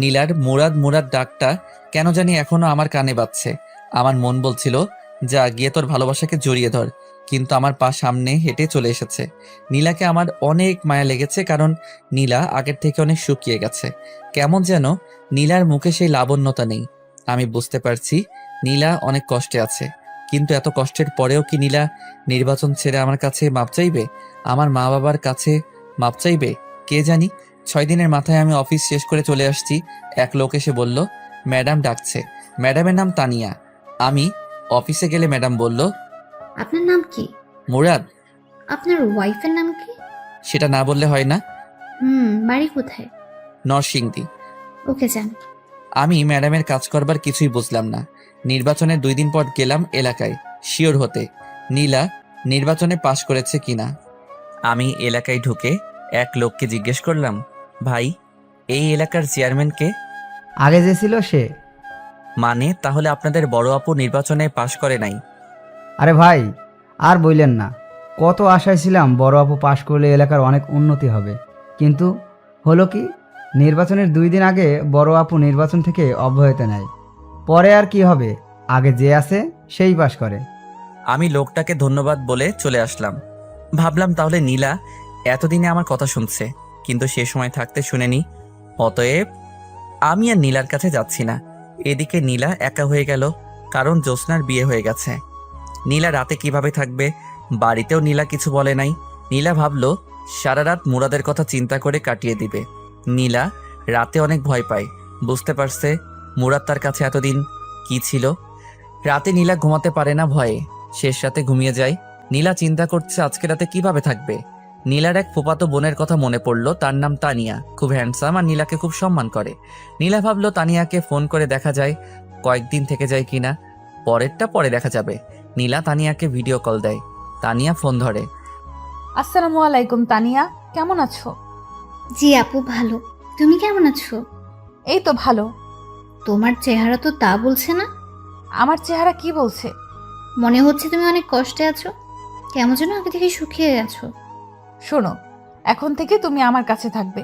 নীলার মুরাদ মুরাদ ডাকটা কেন জানি এখনো আমার কানে বাজছে। আমার মন বলছিল, যা গিয়ে তোর ভালোবাসাকে জড়িয়ে ধর, কিন্তু আমার পা সামনে হেঁটে চলে এসেছে। নীলাকে আমার অনেক মায়া লেগেছে, কারণ নীলা আগের থেকে অনেক শুকিয়ে গেছে। কেমন যেন নীলার মুখে সেই লাবণ্যতা নেই। আমি বুঝতে পারছি নীলা অনেক কষ্টে আছে, কিন্তু এত কষ্টের পরেও কি নীলা নির্বাচন ছেড়ে আমার কাছে মাপ চাইবে? আমার মা বাবার কাছে মাপ চাইবে? কে জানি। 6 দিনের মাথায় আমি অফিস শেষ করে চলে আসছি। এক লোক এসে বলল, ম্যাডাম ডাকছে। ম্যাডামের নাম তানিয়া। আমি অফিসে গেলে ম্যাডাম বলল, আপনার নাম কি? মুরাদ। আপনার ওয়াইফের নাম কি? সেটা না বললে হয় না? বাড়ি কোথায়? নরসিংদী। ওকে যান। আমি ম্যাডামের কাজ করবার কিছুই বুঝলাম না। নির্বাচনের 2 দিন পর গেলাম এলাকায় শিওর হতে নীলা নির্বাচনে পাশ করেছে কিনা। আমি এলাকায় ঢুকে এক লোককে জিজ্ঞেস করলাম, ভাই এই এলাকার চেয়ারম্যানকে? আগে যে ছিল সে। মানে তাহলে আপনাদের বড় আপু নির্বাচনে পাশ করে নাই? আরে ভাই, আর বললেন না, কত আশায় ছিলাম বড় আপু পাশ করলে এলাকার অনেক উন্নতি হবে, কিন্তু হলো কি, নির্বাচনের 2 দিন আগে বড় আপু নির্বাচন থেকে অব্যাহতি নেয়। পরে আর কি হবে, আগে যে আছে সেই পাশ করে। আমি লোকটাকে ধন্যবাদ বলে চলে আসলাম। ভাবলাম তাহলে নীলা এতদিনে আমার কথা শুনছে, কিন্তু সে সময় থাকতে শুনেনি। অতএব আমি আর নীলার কাছে যাচ্ছি না। এদিকে নীলা একা হয়ে গেল, কারণ জ্যোৎস্নার বিয়ে হয়ে গেছে। নীলা রাতে কিভাবে থাকবে? বাড়িতেও নীলা কিছু বলে নাই। নীলা ভাবলো সারা রাত মুরাদের কথা চিন্তা করে কাটিয়ে দিবে। নীলা রাতে অনেক ভয় পায়, বুঝতে পারছে মুরাদ তার কাছে এতদিন কি ছিল। রাতে নীলা ঘুমাতে পারে না ভয়ে, শেষ রাতে ঘুমিয়ে যায়। নীলা চিন্তা করছে আজকে রাতে কিভাবে থাকবে। নীলার এক ফুফাতো বোনের কথা মনে পড়ল, তার নাম তানিয়া, খুব হ্যান্ডসাম আর নীলাকে খুব সম্মান করে। নীলা ভাবলো তানিয়াকে ফোন করে দেখা যায় কয়েকদিন থেকে যায় কিনা। পরেরটা পরে দেখা যাবে। নীলা তানিয়াকে ভিডিও কল দেয়। তানিয়া ফোন ধরে। আসসালামু আলাইকুম তানিয়া, কেমন আছো? জি আপু, ভালো। তুমি কেমন আছো? এই তো ভালো। তোমার চেহারা তো তা বলছে না। আমার চেহারা কি বলছে? মনে হচ্ছে তুমি অনেক কষ্টে আছো, কেমন যেন আগে থেকে শুকিয়ে গেছো। শোনো, এখন থেকে তুমি আমার কাছে থাকবে।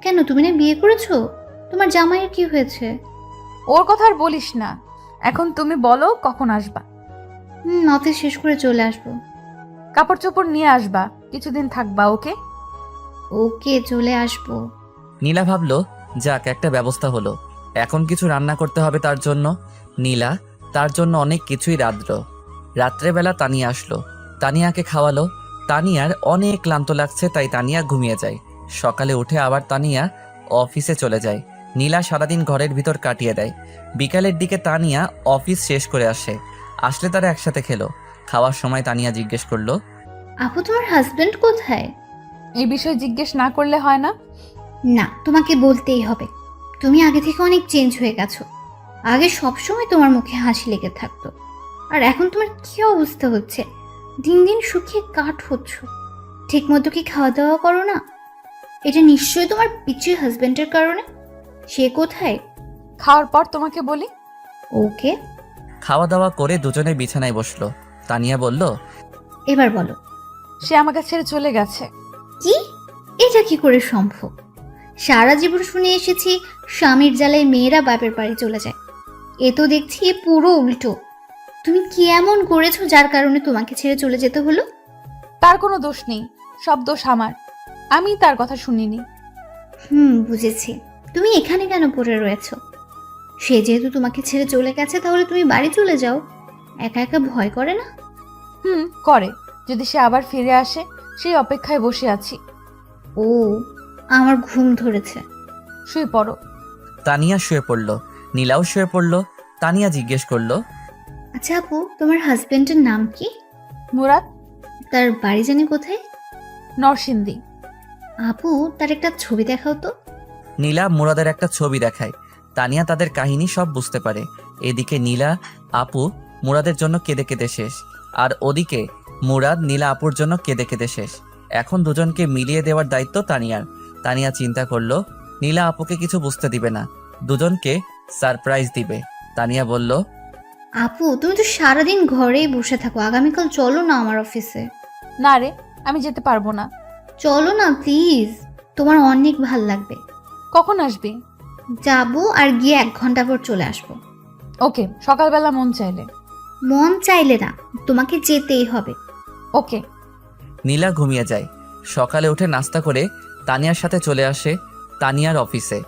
কেন, তুমি না বিয়ে করেছো? তোমার জামাইয়ের কি হয়েছে? ওর কথা আর বলিস না। এখন তুমি বলো কখন আসবা? অফিস শেষ করে চলে আসবো। কাপড় চোপড় নিয়ে আসবা, কিছুদিন থাকবা। ওকে? ওকে, চলে আসবো। নীলা ভাবলো যাক একটা ব্যবস্থা হলো। এখন কিছু রান্না করতে হবে তার জন্য। নীলা তার জন্য অনেক কিছুই রাঁধলো। রাত্রেবেলা তানিয়া আসলো, তানিয়াকে খাওয়ালো। তানিয়ার অনেক ক্লান্ত লাগছে, তাই তানিয়া ঘুমিয়ে যায়। সকালে উঠে আবার তানিয়া অফিসে চলে যায়। নীলা সারাদিন ঘরের ভিতর কাটিয়ে দেয়। বিকালের দিকে তানিয়া অফিস শেষ করে আসলে তারা একসাথে খেলো। খাওয়ার সময় তানিয়া জিজ্ঞেস করলো, আপু, তোমার হাজবেন্ড কোথায়? এই বিষয়ে জিজ্ঞেস না করলে হয় না? না, তোমাকে বলতেই হবে। তুমি আগে থেকে অনেক চেঞ্জ হয়ে গেছো। আগে সবসময় তোমার মুখে হাসি লেগে থাকতো, আর এখন তোমার কি অবস্থা হচ্ছে? দিন দিন শুকিয়ে কাঠ হচ্ছ। ঠিক মতো কি খাওয়া দাওয়া করো না? এটা নিশ্চয়ই তোমার পিচ্ছি হাজবেন্ডের কারণে। সে কোথায়? খাওয়ার পর তোমাকে বলি। ওকে, খাওয়া দাওয়া করে দুজনে বিছানায় বসলো। তানিয়া বলল, এবার বলো। সে আমাকে ছেড়ে চলে গেছে। কি? এটা কি করে সম্ভব? সারা জীবন শুনে এসেছি স্বামীর জ্বালায় মেয়েরা বাপের বাড়ি চলে যায়। এ তো দেখছি পুরো উল্টো। তুমি কি এমন করেছো যার কারণে তোমাকে ছেড়ে চলে যেতে হলো? তার কোনো দোষ নেই, সব দোষ আমার। আমি তার কথা শুনিনি। বুঝেছি। তুমি এখানে কেন পড়ে রয়েছো? সে যেহেতু তোমাকে ছেড়ে চলে গেছে, তাহলে তুমি বাড়ি চলে যাও। একা একা ভয় করে না? করে। যদি সে আবার ফিরে আসে, সেই অপেক্ষায় বসে আছি। ও, আমার ঘুম ধরেছে। শুয়ে পড়ো। তানিয়া শুয়ে পড়ল। নীলাও শুয়ে পড়ল। তানিয়া জিজ্ঞেস করলো, আচ্ছা আপু, তোমার হাজবেন্ডের নাম কি? মুরাদ। তার বাড়ি জানি কোথায়? নরসিংদী। আপু, তার একটা ছবি দেখাও তো। নীলা মুরাদের একটা ছবি দেখায়। তানিয়া তাদের কাহিনী সব বুঝতে পারে। এদিকে নীলা আপু মুরাদের জন্য কেঁদে কেঁদে শেষ, আর ওদিকে মুরাদ নীলা আপুর জন্য কেঁদে কেঁদে শেষ। এখন দুজনকে মিলিয়ে দেওয়ার দায়িত্ব তানিয়ার। তানিয়া চিন্তা করলো নীলা আপুকে কিছু বুঝতে দিবে না, দুজনকে সারপ্রাইজ দিবে। তানিয়া বলল, আপু তুমি তো সারাদিন ঘরেই বসে থাকো, আগামীকাল চলো না আমার অফিসে। না রে, আমি যেতে পারবো না। চলো না প্লিজ, তোমার অনেক ভাল লাগবে। কখন আসবি? যাবো আর গিয়ে 1 ঘন্টা পর চলে আসবো। ওকে, সকালবেলা মন চাইলে। মন চাইলে না, তোমাকে যেতেই হবে। ওকে। নীলা ঘুমিয়ে যায়। সকালে উঠে নাস্তা করে তানিয়ার সাথে চলে আসে তানিয়ার অফিসে।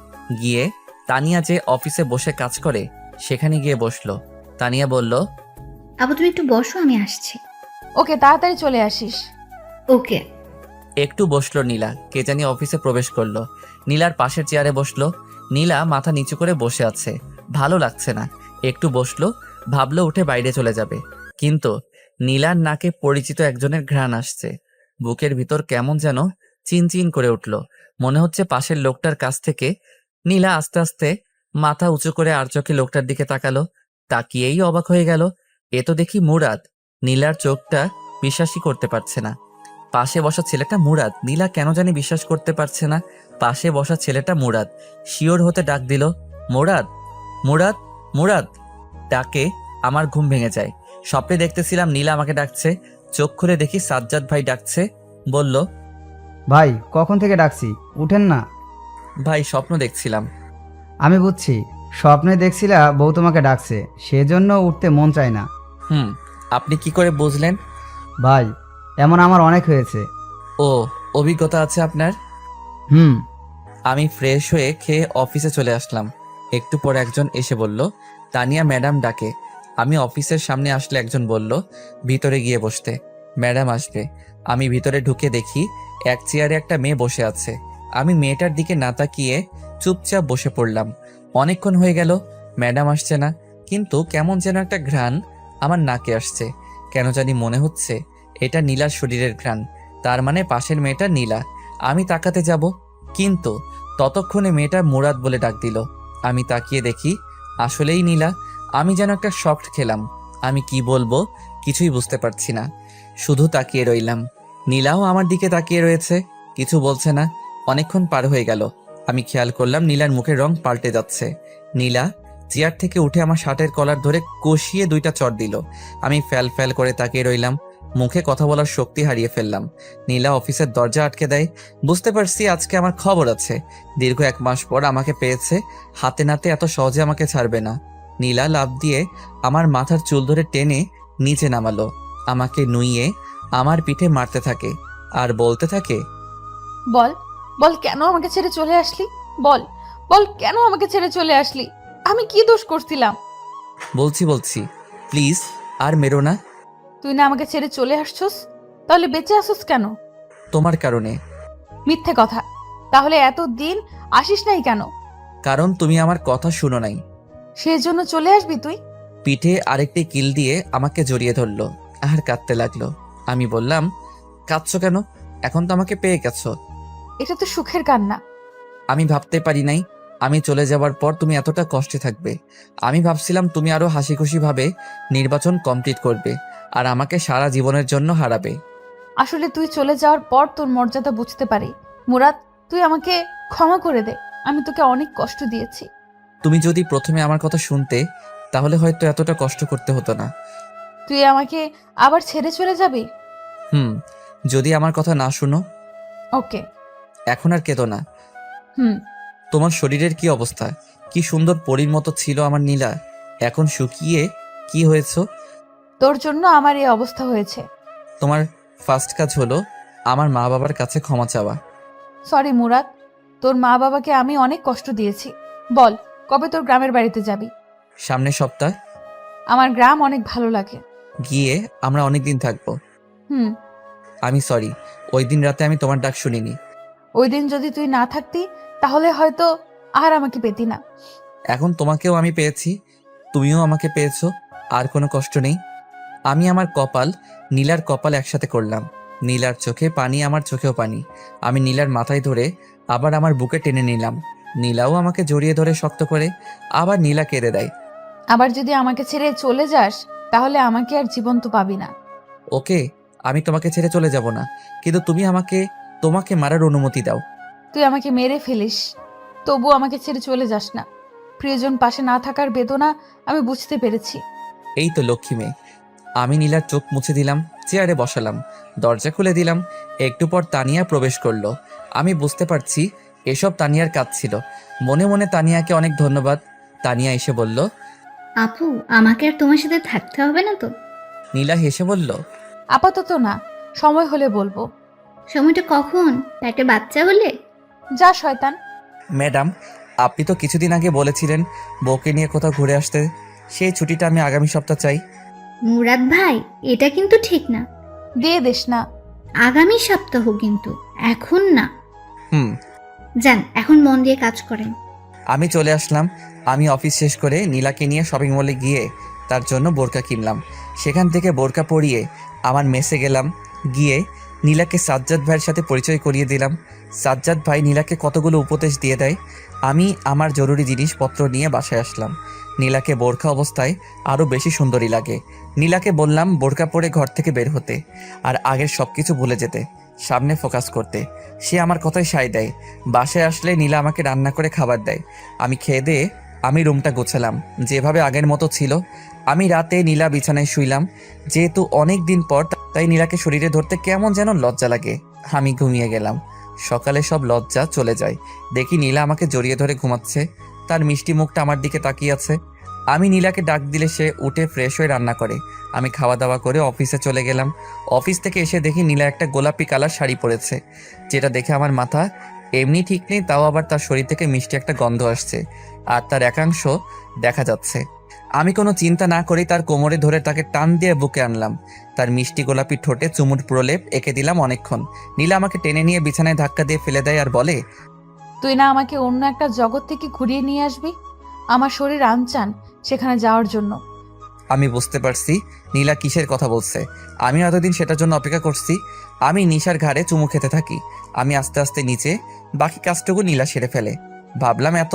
গিয়ে তানিয়া যে অফিসে বসে কাজ করে সেখানে গিয়ে বসলো। তানিয়া বলল, আপু তুমি একটু বসো, আমি আসছি। ওকে, তাড়াতাড়ি চলে আসিস। ওকে। একটু বসলো নীলা। কে জানি অফিসে প্রবেশ করলো। নীলার পাশের চেয়ারে বসলো। নীলা মাথা নিচু করে বসে আছে, ভালো লাগছে না। একটু বসলো, ভাবলো উঠে বাইরে চলে যাবে, কিন্তু নীলার নাকে পরিচিত একজনের ঘ্রাণ আসছে। বুকের ভিতর কেমন যেন চিনচিন করে উঠল, মনে হচ্ছে পাশের লোকটার কাছ থেকে। নীলা আস্তে আস্তে মাথা উঁচু করে আর চোখে লোকটার দিকে তাকালো। তাকিয়েই অবাক হয়ে গেল, এ তো দেখি মুরাদ। নীলার চোখটা বিশ্বাসই করতে পারছে না। পাশে বসা ছেলেটা মুরাদ। নীলা কেন জানি বিশ্বাস করতে পারছে না পাশে বসা ছেলেটা মুরাদ। শিওর হতে ডাক দিল, মুরাদ, মুরাদ, মুরাদ। ডাকে আমার ঘুম ভেঙে যায়। স্বপ্নে দেখতেছিলাম নীলা আমাকে ডাকছে। চোখ খুলে দেখি সাজ্জাদ ভাই ডাকছে। বলল, ভাই কখন থেকে ডাকছি, উঠেন না। ভাই স্বপ্ন দেখছিলাম। আমি বুঝছি, স্বপ্নে দেখছিলা বউ তোমাকে ডাকছে, সেজন্য উঠতে মন চায় না। আপনি কি করে বুঝলেন? ভাই এমন আমার অনেক হয়েছে। ও, অভিজ্ঞতা আছে আপনার? হুম। আমি ফ্রেশ হয়ে খেয়ে অফিসে চলে আসলাম। একটু পর একজন এসে বলল, তানিয়া ম্যাডাম ডাকে। আমি অফিসের সামনে আসলে একজন বলল, ভিতরে গিয়ে বসতে, ম্যাডাম আসবে। আমি ভিতরে ঢুকে দেখি এক চেয়ারে একটা মেয়ে বসে আছে। আমি মেয়েটার দিকে না তাকিয়ে চুপচাপ বসে পড়লাম। অনেকক্ষণ হয়ে গেল, ম্যাডাম আসছে না, কিন্তু কেমন যেন একটা ঘ্রাণ আমার নাকে আসছে। কেন জানি মনে হচ্ছে এটা নীলার শরীরের ঘ্রাণ, তার মানে পাশের মেয়েটা নীলা। আমি তাকাতে যাব, কিন্তু ততক্ষণে মেয়েটা মুরাদ বলে ডাক দিল। আমি তাকিয়ে দেখি আসলেই নীলা। আমি যেন একটা শক খেলাম। আমি কি বলবো কিছুই বুঝতে পারছি না, শুধু তাকিয়ে রইলাম। নীলাও আমার দিকে তাকিয়ে রয়েছে, কিছু বলছে না। অনেকক্ষণ পার হয়ে গেল। আমি খেয়াল করলাম নীলার মুখের রং পাল্টে যাচ্ছে। নীলা চেয়ার থেকে উঠে আমার শার্টের কলার ধরে কষিয়ে 2টা চড় দিল। আমি ফ্যাল ফ্যাল করে তাকিয়ে রইলাম, মুখে কথা বলার শক্তি হারিয়ে ফেললাম। নীলা অফিসের দরজা আটকে দেয়। বুঝতে পারছি আজকে আমার খবর আছে। দীর্ঘ 1 মাস পর আমাকে পেয়েছে, হাতে নাতে এত সহজে আমাকে ছাড়বে না। নীলা লাফ দিয়ে আমার মাথার চুল ধরে টেনে নিচে নামালো, আমাকে নুইয়ে আমার পিঠে মারতে থাকে আর বলতে থাকে, বল, বল কেন আমাকে ছেড়ে চলে আসলি? বল, বল কেন আমাকে ছেড়ে চলে আসলি? আমি কি দোষ করছিলাম? বলছি প্লিজ আর মেরো না। তুই না আমাকে ছেড়ে চলে আসছস, তাহলে বেঁচে আসছস কেন? তোমার কারণে। মিথ্যে কথা। তাহলে এত দিন আসিস নাই কেন? কারণ তুমি আমার কথা শুনো নাই। সেজন্য চলে আসবি তুই? পিঠে আরেকটি কিল দিয়ে আমাকে জড়িয়ে ধরলো আর কাঁদতে লাগলো। আমি বললাম, কাঁদছো কেন? এখন তো আমাকে পেয়ে গেছো। এটা তো সুখের কান্না। আমি ভাবতে পারি নাই আমি চলে যাওয়ার পর তুমি এতটা কষ্টে থাকবে। আমি ভাবছিলাম তুমি আরো হাসি খুশি ভাবে নির্বাচন কমপ্লিট করবে আর আমাকে সারা জীবনের জন্য হারাবে। আসলে তুই চলে যাওয়ার পর তোর মর্যাদা বুঝতে পারি। মুরাদ, তুই আমাকে ক্ষমা করে দে। আমি তোকে অনেক কষ্ট দিয়েছি। তুমি যদি প্রথমে আমার কথা শুনতে, তাহলে হয়তো এতটা কষ্ট করতে হতো না। তুই আমাকে আবার ছেড়ে চলে যাবি? যদি আমার কথা না শুনো। ওকে। এখন আর কেঁদো না। হুম। তোমার শরীরের কি অবস্থা? কি সুন্দর পরীর মতো ছিল আমার নীলা, এখন শুকিয়ে কি হয়েছো? তোর জন্য আমার এই অবস্থা হয়েছে। তোমার ফার্স্ট কাজ হলো আমার মা বাবার কাছে ক্ষমা চাওয়া। সরি মুরাদ, তোর মা বাবাকে আমি অনেক কষ্ট দিয়েছি। বল, কবে তোর গ্রামের বাড়িতে যাবি? সামনের সপ্তাহ। আমার গ্রাম অনেক ভালো লাগে। গিয়ে আমরা অনেকদিন থাকবো। হুম। আমি সরি, ওই দিন রাতে আমি তোমার ডাক শুনিনি। ওই দিন যদি তুই না থাকতি তাহলে হয়তো আর আমাকে পেতি না। এখন তোমাকেও আমি পেয়েছি, তুমিও আমাকে পেয়েছো, আর কোনো কষ্ট নেই। আমি আমার কপাল নীলার কপাল একসাথে করলাম। নীলার চোখে পানি, আমার চোখেও পানি। আমি নীলার মাথায় ধরে আবার আমার বুকে টেনে নিলাম। নীলাও আমাকে জড়িয়ে ধরে শক্ত করে, আবার নীলা কেঁদে দেয়। আবার যদি আমাকে ছেড়ে চলে যাস তাহলে আমাকে আর জীবন্ত পাবি না। ওকে, আমি তোমাকে ছেড়ে চলে যাব না, কিন্তু তুমি তোমাকে মারার অনুমতি দাও। তুই আমাকে মেরে ফেলিস, তবু আমাকে ছেড়ে চলে যাস না। প্রিয়জন পাশে না থাকার বেদনা আমি বুঝতে পেরেছি। এই তো লক্ষ্মী মেয়ে। আমি নীলার চোখ মুছে দিলাম, চেয়ারে বসালাম, দরজা খুলে দিলাম। একটু পর তানিয়া প্রবেশ করলো। আমি বুঝতে পারছি এসব তানিয়ার কাজ ছিল। মনে মনে তানিয়াকে অনেক ধন্যবাদ। তানিয়া এসে বলল। আপু, আমাকে আর তোমার সাথে থাকতে হবে না তো? নীলা হেসে বলল, আপাতত না, সময় হলে বলবো। সময়টা কখন? পেটে বাচ্চা হলে? যা শয়তান। ম্যাডাম, আপনি তো কিছুদিন আগে বলেছিলেন বউকে নিয়ে কোথাও ঘুরে আসতে। সেই ছুটিটা আমি আগামী সপ্তাহ চাই। মুরাদ ভাই, এটা কিন্তু ঠিক না। দিয়ে দিস না। আগামী সপ্তাহ কিন্তু, এখন না। হুম। যান, এখন মন দিয়ে কাজ করেন। আমি চলে আসলাম। আমি অফিস শেষ করে নীলাকে নিয়ে শপিং মলে গিয়ে তার জন্য বোরকা কিনলাম। সেখান থেকে বোরকা পরিয়ে আমার মেসে গেলাম। গিয়ে নীলাকে সাজ্জাদ ভাইয়ের সাথে পরিচয় করিয়ে দিলাম। সাজ্জাদ ভাই নীলাকে কতগুলো উপদেশ দিয়ে দেয়। আমি আমার জরুরি জিনিসপত্র নিয়ে বাসায় আসলাম। নীলাকে বোরকা অবস্থায় আরও বেশি সুন্দরী লাগে। নীলাকে বললাম বোরকা পরে ঘর থেকে বের হতে, আর আগের সব কিছু ভুলে যেতে, সামনে ফোকাস করতে। সে আমার কথায় সায় দেয়। বাসায় আসলে নীলা আমাকে রান্না করে খাবার দেয়। আমি খেয়ে দিয়ে আমি রুমটা গোছালাম, যেভাবে আগের মতো ছিল। আমি রাতে নীলা বিছানায় শুইলাম। যেহেতু অনেক দিন পর, তাই নীলাকে শরীরে ধরতে কেমন যেন লজ্জা লাগে। আমি ঘুমিয়ে গেলাম। সকালে সব লজ্জা চলে যায়। দেখি নীলা আমাকে জড়িয়ে ধরে ঘুমাচ্ছে। তার মিষ্টি মুখটা আমার দিকে তাকিয়ে আছে। আমি নীলাকে ডাক দিলে সে উঠে ফ্রেশ হয়ে রান্না করে। আমি খাওয়া দাওয়া করে অফিসে চলে গেলাম। অফিস থেকে এসে দেখি নীলা একটা গোলাপি কালার শাড়ি পরেছে, যেটা দেখে আমার মাথা এমনি ঠিক নেই, তাও আবার তার শরীর থেকে মিষ্টি একটা গন্ধ আসছে, আর তার একাংশ দেখা যাচ্ছে। আমি কোনো চিন্তা না করেই তার কোমরে ধরে তাকে টান দিয়ে বুকে আনলাম। তার মিষ্টি গোলাপি ঠোঁটে চুমুর প্রলেপ এঁকে দিলাম অনেকক্ষণ। নীলা আমাকে টেনে নিয়ে বিছানায় ধাক্কা দিয়ে ফেলে দেয় আর বলে, তুই না আমাকে অন্য একটা জগৎ থেকে ঘুরিয়ে নিয়ে আসবি? আমার শরীর আনচান সেখানে যাওয়ার জন্য। আমি বুঝতে পারছি নীলা কিসের কথা বলছে। আমি এতদিন সেটার জন্য অপেক্ষা করছি। আমি নিশার ঘাড়ে চুমু খেতে থাকি। আমি আস্তে আস্তে নিচে, বাকি কাজটুকু নীলা সেরে ফেলে। ভাবলাম এত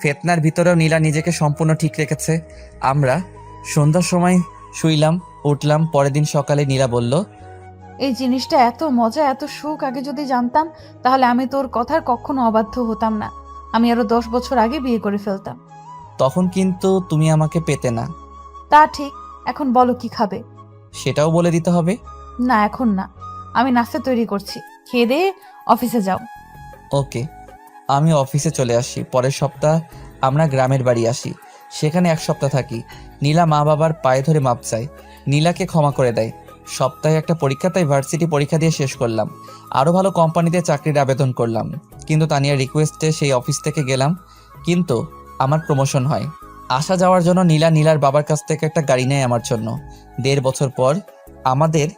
ফেতনার ভিতরেও নীলা নিজেকে সম্পূর্ণ ঠিক রেখেছে। আমরা সন্ধ্যার সময় শুইলাম, উঠলাম। পরের দিন সকালে নীলা বলল, এই জিনিসটা এত মজা, এত সুখ আগে যদি জানতাম তাহলে আমি তোর কথার কখনো অবাধ্য হতাম না। আমি আরো 10 বছর আগে বিয়ে করে ফেলতাম। তখন কিন্তু তুমি আমাকে পেতে না। তা ঠিক। এখন বলো কি খাবে? সেটাও বলে দিতে হবে। না, এখন না। আমি নাস্তা তৈরি করছি, খেয়ে দিয়ে অফিসে যাও। ওকে। আমি অফিসে চলে আসি। পরের সপ্তাহ আমরা গ্রামের বাড়ি আসি। সেখানে 1 সপ্তাহ থাকি। নীলা মা বাবার পায়ে ধরে মাপ চায়। নীলাকে ক্ষমা করে দেয়। সপ্তাহে একটা পরীক্ষা, তাই ভার্সিটি পরীক্ষা দিয়ে শেষ করলাম। আরও ভালো কোম্পানিতে চাকরির আবেদন করলাম। কিন্তু তানিয়ার রিকোয়েস্টে সেই অফিস থেকে গেলাম। কিন্তু আমার প্রমোশন হয়। আসা যাওয়ার জন্য নীলার বাবার কাছ থেকে একটা গাড়ি নেয় আমার জন্য। 1.5 বছর পর আমাদের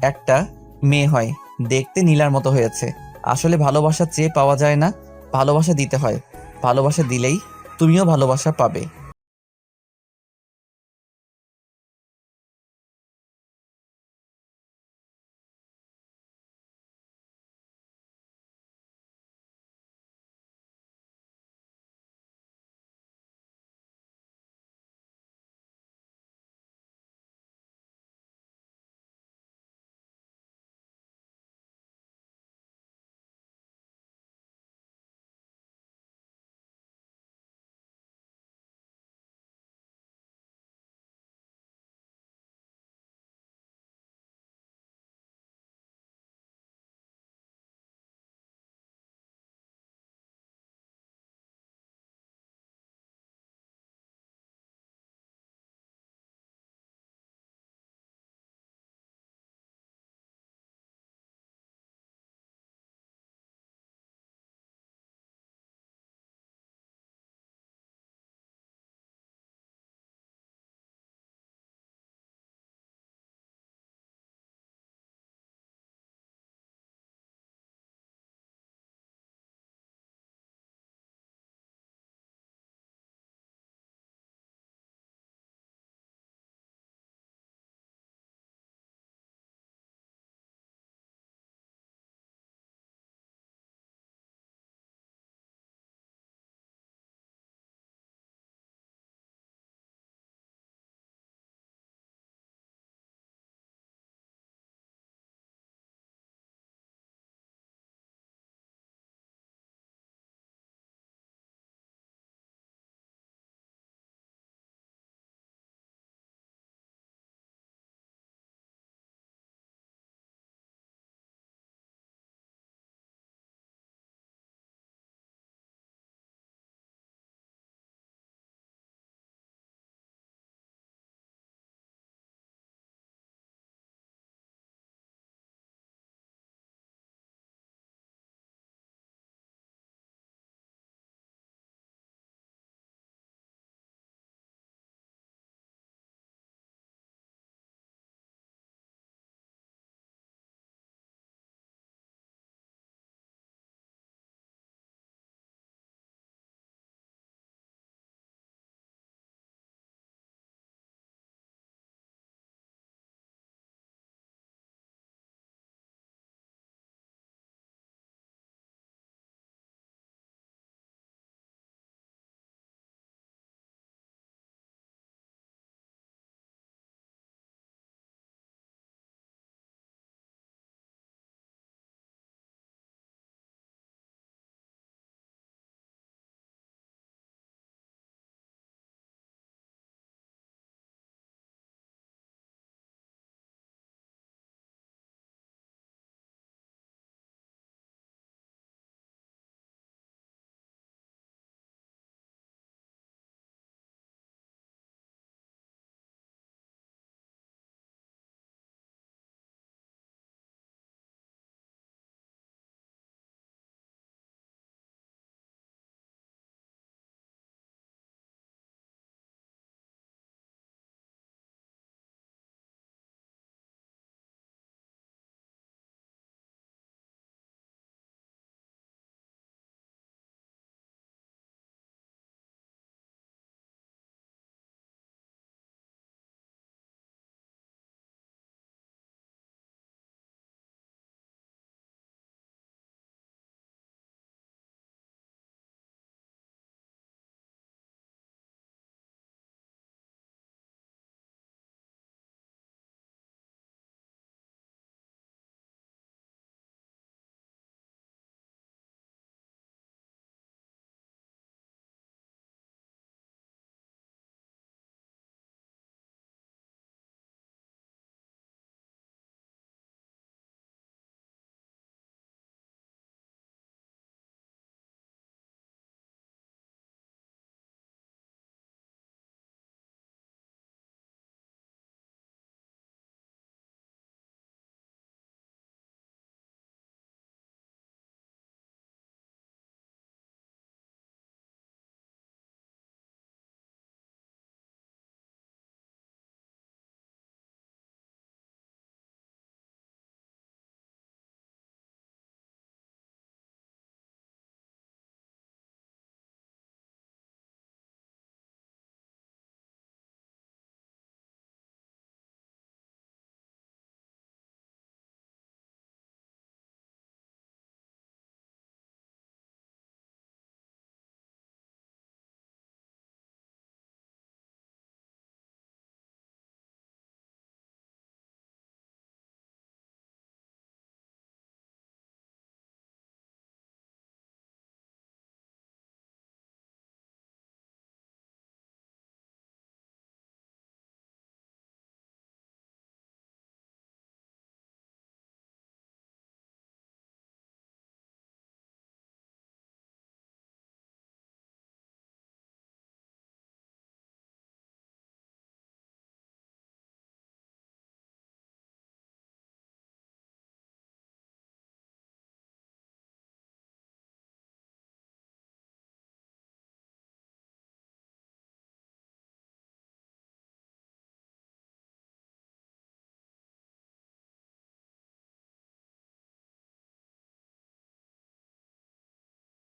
একটা মেয়ে হয়। দেখতে নীলার মতো হয়েছে। আসলে ভালোবাসা চেয়ে পাওয়া যায় না, ভালোবাসা দিতে হয়। ভালোবাসা দিলেই তুমিও ভালোবাসা পাবে।